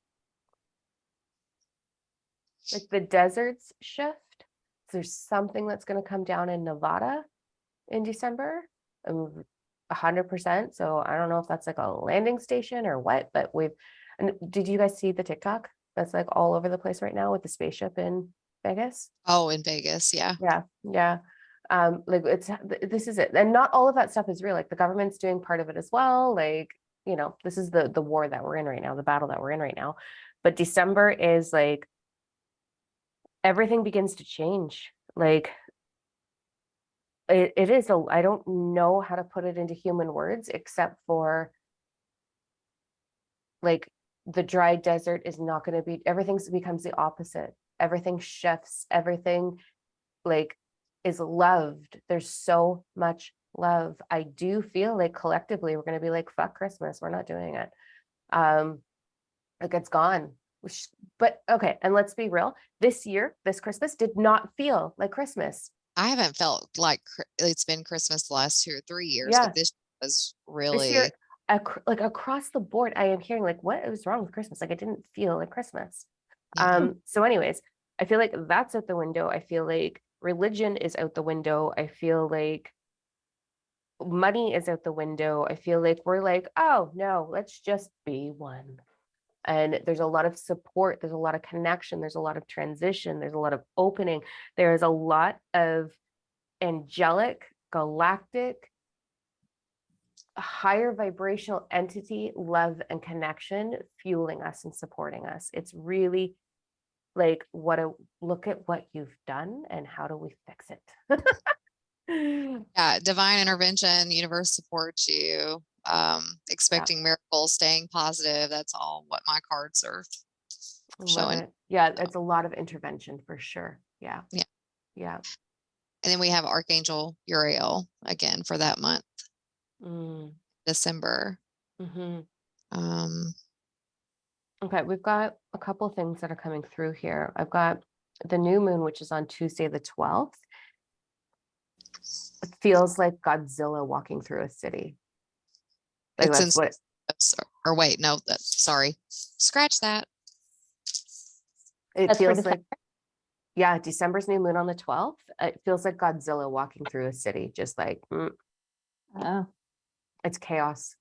like, the deserts shift. There's something that's going to come down in Nevada in December, 100%. So I don't know if that's like a landing station or what, but did you guys see the TikTok that's like all over the place right now with the spaceship in Vegas? Oh, in Vegas. Yeah. Yeah. Like, this is it. And not all of that stuff is real. Like, the government's doing part of it as well. Like, you know, this is the war that we're in right now, the battle that we're in right now. But December is like, everything begins to change. Like it is I don't know how to put it into human words except for like the dry desert is not going to be, everything becomes the opposite. Everything shifts, everything like is loved. There's so much love. I do feel like collectively we're going to be like, fuck Christmas. We're not doing it. Like it's gone. But okay, and let's be real. This year, this Christmas did not feel like Christmas. I haven't felt like it's been Christmas the last 2 or 3 years, Yeah. but this was This really year, like across the board, I am hearing like, what was wrong with Christmas? Like it didn't feel like Christmas. Yeah. So anyways, I feel like that's out the window. I feel like religion is out the window. I feel like money is out the window. I feel like we're like, oh no, let's just be one. And there's a lot of support, there's a lot of connection, there's a lot of transition, there's a lot of opening, there is a lot of angelic, galactic, higher vibrational entity, love and connection fueling us and supporting us. It's really like, look at what you've done and how do we fix it? Yeah, divine intervention, universe supports you, expecting miracles, staying positive. That's all what my cards are Love showing. it. Yeah, it's a lot of intervention for sure. Yeah. Yeah. Yeah. And then we have Archangel Uriel again for that month, December. Okay, we've got a couple things that are coming through here. I've got the new moon, which is on Tuesday, the 12th. It feels like Godzilla walking through a city. Like It's that's what, or wait, no, sorry. Scratch that. it That's for feels December. like. Yeah, December's new moon on the 12th. It feels like Godzilla walking through a city, just like, Oh. it's chaos.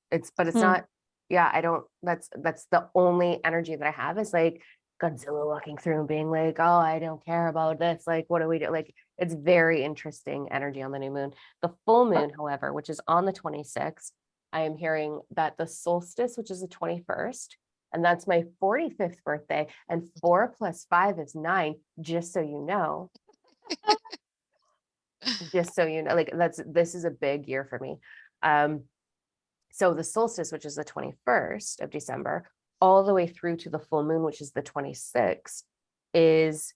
But it's not, yeah, that's the only energy that I have is like Godzilla walking through and being like, oh, I don't care about this. Like, what do we do? Like, it's very interesting energy on the new moon. The full moon, however, which is on the 26th, I am hearing that the solstice, which is the 21st, and that's my 45th birthday, and 4 + 5 is 9, just so you know. Just so you know, like this is a big year for me. So the solstice, which is the 21st of December, all the way through to the full moon, which is the 26th, is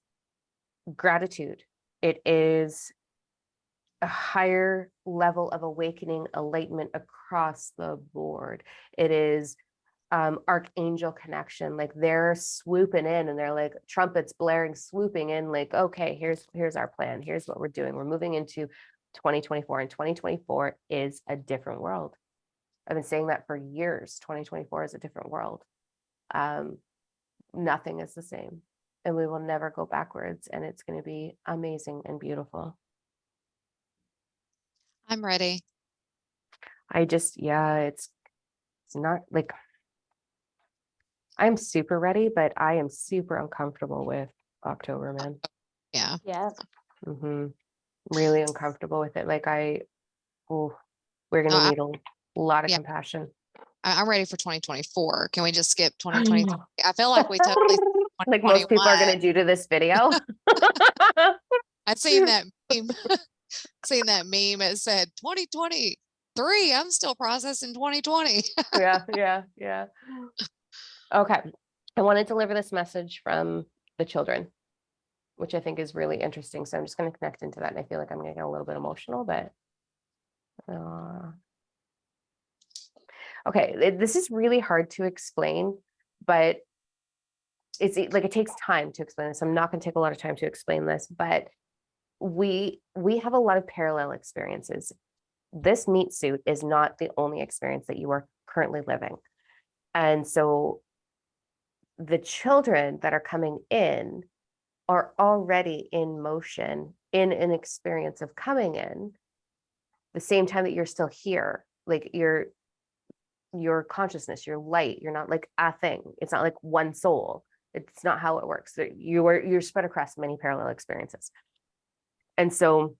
gratitude. It is a higher level of awakening, enlightenment across the board. It is archangel connection. Like they're swooping in and they're like trumpets blaring, swooping in, like, okay, here's our plan. Here's what we're doing. We're moving into 2024, and 2024 is a different world. I've been saying that for years. 2024 is a different world. Nothing is the same, and we will never go backwards, and it's going to be amazing and beautiful. I'm ready. It's not like I'm super ready, but I am super uncomfortable with October, man. Yeah. Yeah. Really uncomfortable with it. Like we're going to need a lot of compassion. I'm ready for 2024. Can we just skip 2023? I feel like we totally like most people are going to do to this video. I'd seen that meme. It said 2023. I'm still processing 2020. Yeah. Okay. I want to deliver this message from the children, which I think is really interesting. So I'm just going to connect into that. And I feel like I'm going to get a little bit emotional, but okay. This is really hard to explain, but it's like, it takes time to explain this. I'm not going to take a lot of time to explain this, but we have a lot of parallel experiences. This meat suit is not the only experience that you are currently living. And so the children that are coming in are already in motion, in an experience of coming in the same time that you're still here. Like your consciousness, your light, you're not like a thing. It's not like one soul. It's not how it works. You're spread across many parallel experiences. And so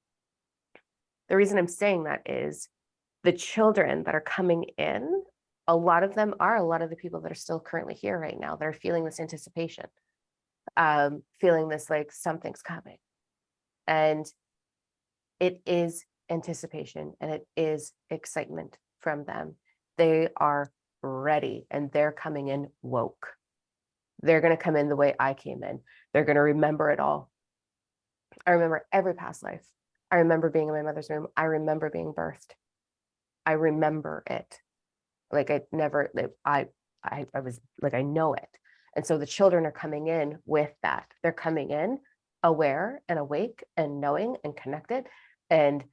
the reason I'm saying that is The children that are coming in, a lot of them are a lot of the people that are still currently here right now that are feeling this anticipation, feeling this like something's coming. And it is anticipation and it is excitement from them. They are ready and they're coming in woke. They're going to come in the way I came in. They're going to remember it all. I remember every past life. I remember being in my mother's womb. I remember being birthed. I remember it. Like I never, like, I was like, I know it. And so the children are coming in with that. They're coming in aware and awake and knowing and connected. And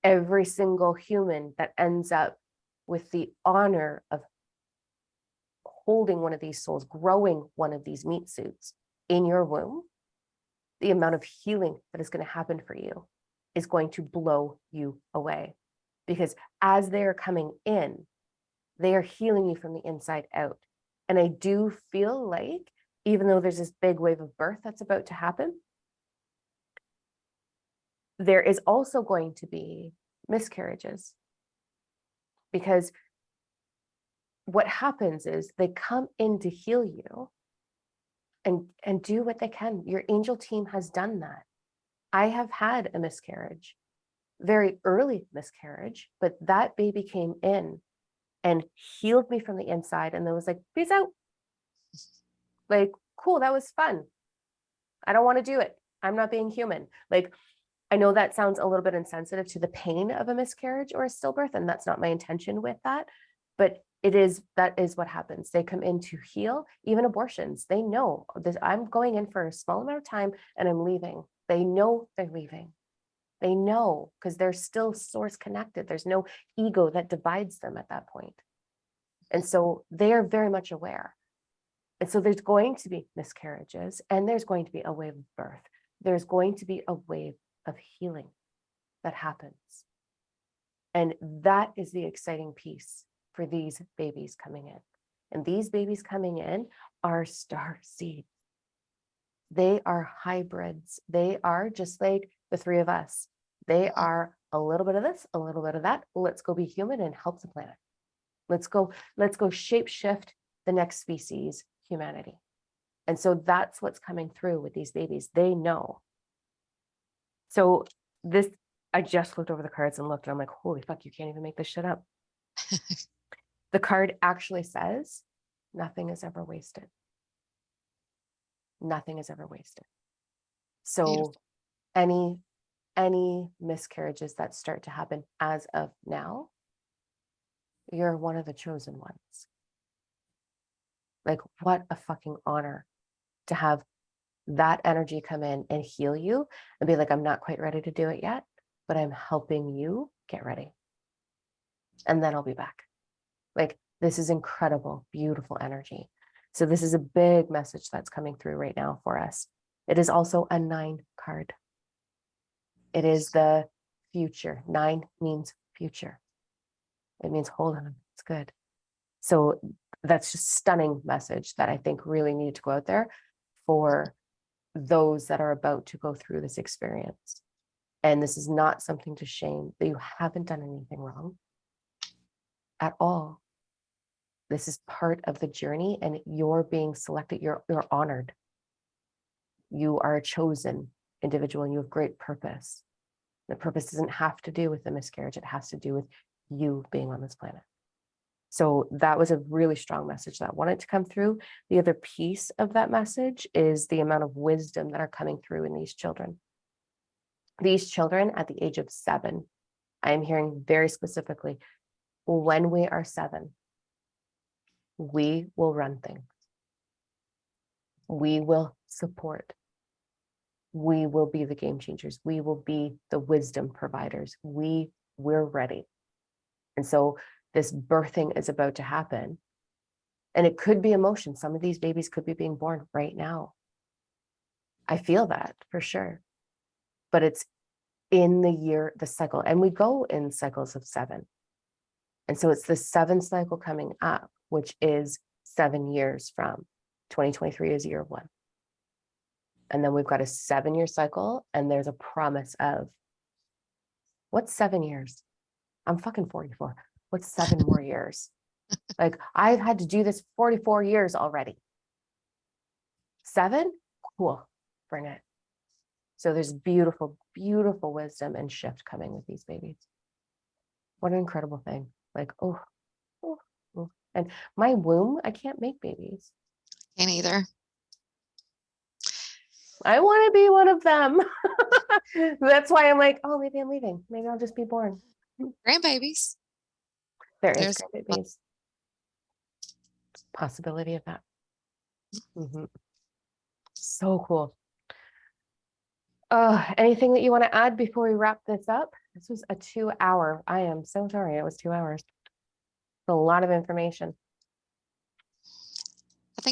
every single human that ends up with the honor of holding one of these souls, growing one of these meat suits in your womb, the amount of healing that is going to happen for you is going to blow you away. Because as they're coming in, they are healing you from the inside out. And I do feel like, even though there's this big wave of birth that's about to happen, there is also going to be miscarriages. Because what happens is they come in to heal you and do what they can. Your angel team has done that. I have had a miscarriage, very early miscarriage, but that baby came in and healed me from the inside and then was like, peace out. Like, cool, that was fun. I don't want to do it. I'm not being human. Like, I know that sounds a little bit insensitive to the pain of a miscarriage or a stillbirth, and that's not my intention with that. But that is what happens. They come in to heal, even abortions. They know this, I'm going in for a small amount of time and I'm leaving. They know they're leaving. They know because they're still source connected. There's no ego that divides them at that point. And so they are very much aware. And so there's going to be miscarriages and there's going to be a wave of birth. There's going to be a wave of healing that happens. And that is the exciting piece for these babies coming in. And these babies coming in are star seeds. They are hybrids. They are just like the three of us. They are a little bit of this, a little bit of that. Let's go be human and help the planet. Let's go shape shift the next species, humanity. And so that's what's coming through with these babies. They know. So this, I just looked over the cards and looked, and I'm like, holy fuck, you can't even make this shit up. The card actually says, nothing is ever wasted. Nothing is ever wasted. So Beautiful. any miscarriages that start to happen as of now, you're one of the chosen ones. Like, what a fucking honor to have that energy come in and heal you and be like, I'm not quite ready to do it yet, but I'm helping you get ready. And then I'll be back. Like, this is incredible, beautiful energy. So this is a big message that's coming through right now for us. It is also a 9 card. It is the future. 9 means future. It means hold on, it's good. So that's just stunning message that I think really needed to go out there for those that are about to go through this experience. And this is not something to shame, that you haven't done anything wrong at all. This is part of the journey and you're being selected. You're honored. You are a chosen individual and you have great purpose. The purpose doesn't have to do with the miscarriage. It has to do with you being on this planet. So that was a really strong message that wanted to come through. The other piece of that message is the amount of wisdom that are coming through in these children. These children at the age of 7, I'm hearing very specifically, when we are 7, we will run things. We will support. We will be the game changers. We will be the wisdom providers. We're ready. And so this birthing is about to happen. And it could be emotion. Some of these babies could be being born right now. I feel that for sure. But it's in the year, the cycle. And we go in cycles of 7. And so it's the 7th cycle coming up, which is 7 years from 2023 is year 1. And then we've got a 7-year cycle, and there's a promise of what's 7 years? I'm fucking 44. What's 7 more years? Like, I've had to do this 44 years already. 7? Cool. Bring it. So there's beautiful, beautiful wisdom and shift coming with these babies. What an incredible thing. Like, oh, oh, oh. And my womb, I can't make babies. Can't either. I want to be one of them. That's why I'm like, oh, maybe I'm leaving. Maybe I'll just be born. Grandbabies. There is There's grandbabies. Possibility of that. Mhm. So cool. Anything that you want to add before we wrap this up? This was a 2-hour. I am so sorry. It was 2 hours. A lot of information. I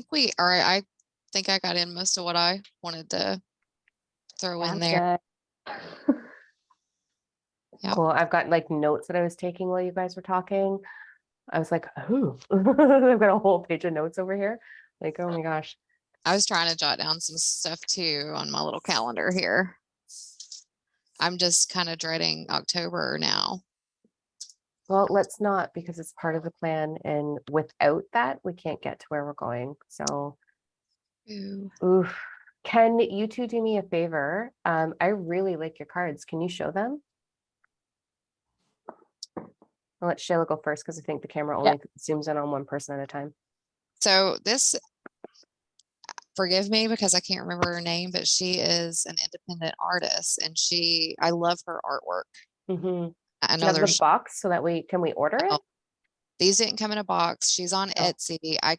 think I got in most of what I wanted to throw in there. Good. Yep. Cool. I've got like notes that I was taking while you guys were talking. I was like, oh, I've got a whole page of notes over here. Like, oh my gosh. I was trying to jot down some stuff too on my little calendar here. I'm just kind of dreading October now. Well, let's not, because it's part of the plan. And without that, we can't get to where we're going. So, oof. Can you two do me a favor? I really like your cards. Can you show them? I'll let Shayla go first because I think the camera only zooms in on one person at a time. So this, forgive me because I can't remember her name, but she is an independent artist and I love her artwork. Mm-hmm. I Do you know have the there's box so that can we order it? these didn't come in a box. She's on Oh. Etsy. I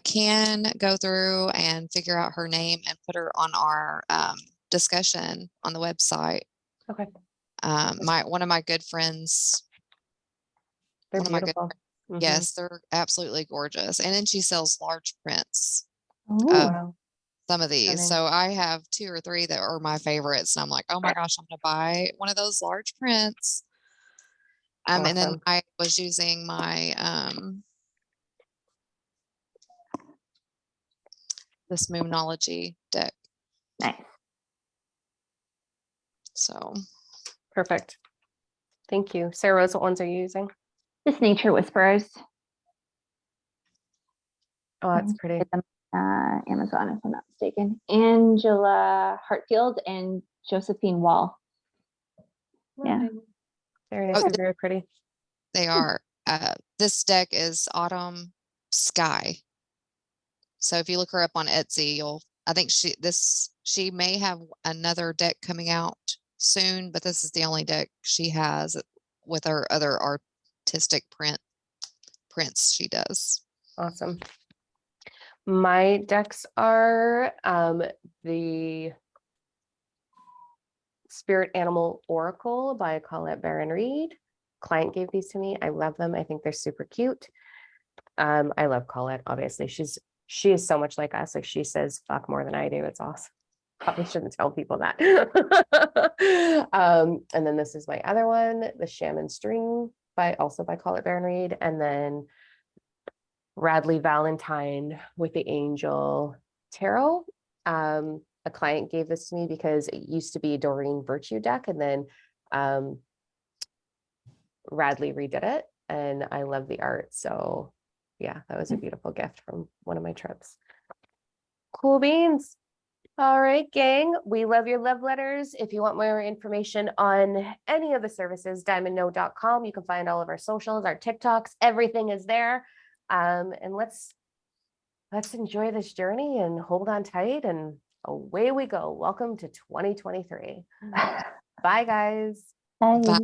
can go through and figure out her name and put her on our discussion on the website. Okay. One of my good friends. They're One of my good beautiful. Mhm. Yes, they're absolutely gorgeous. And then she sells large prints Ooh. of Wow. some of these. Stunning. So I have 2 or 3 that are my favorites. And I'm like, oh my gosh, I'm gonna buy one of those large prints. And then Awesome. I was using my this Moonology deck. Nice. So Perfect. Thank you. Sarah Rose, what ones are you using? Just Nature Whisperers. Oh, that's pretty. Get them, Amazon, if I'm not mistaken. Angela Hartfield and Josephine Wall. Yeah. Very nice. They're very pretty. they are. This deck is Autumn Sky. So if you look her up on Etsy, I think she may have another deck coming out soon, but this is the only deck she has with her other artistic prints she does. Awesome. My decks are the Spirit Animal Oracle by Colette Baron Reed. Client gave these to me. I love them. I think they're super cute. I love Colette, obviously. She is so much like us. Like, she says fuck more than I do. It's awesome. Probably shouldn't tell people that. And then this is my other one, the Shaman String also by Colette Baron Reed. And then Radley Valentine with the Angel Tarot. A client gave this to me because it used to be a Doreen Virtue deck, and then Radley redid it, and I love the art. So yeah, that was a beautiful gift from one of my trips. Cool beans. All right, gang, we love your love letters. If you want more information on any of the services, diamondno.com. You can find all of our socials, our TikToks, everything is there. And let's enjoy this journey and hold on tight, and away we go. Welcome to 2023. Bye, guys. Bye. Bye.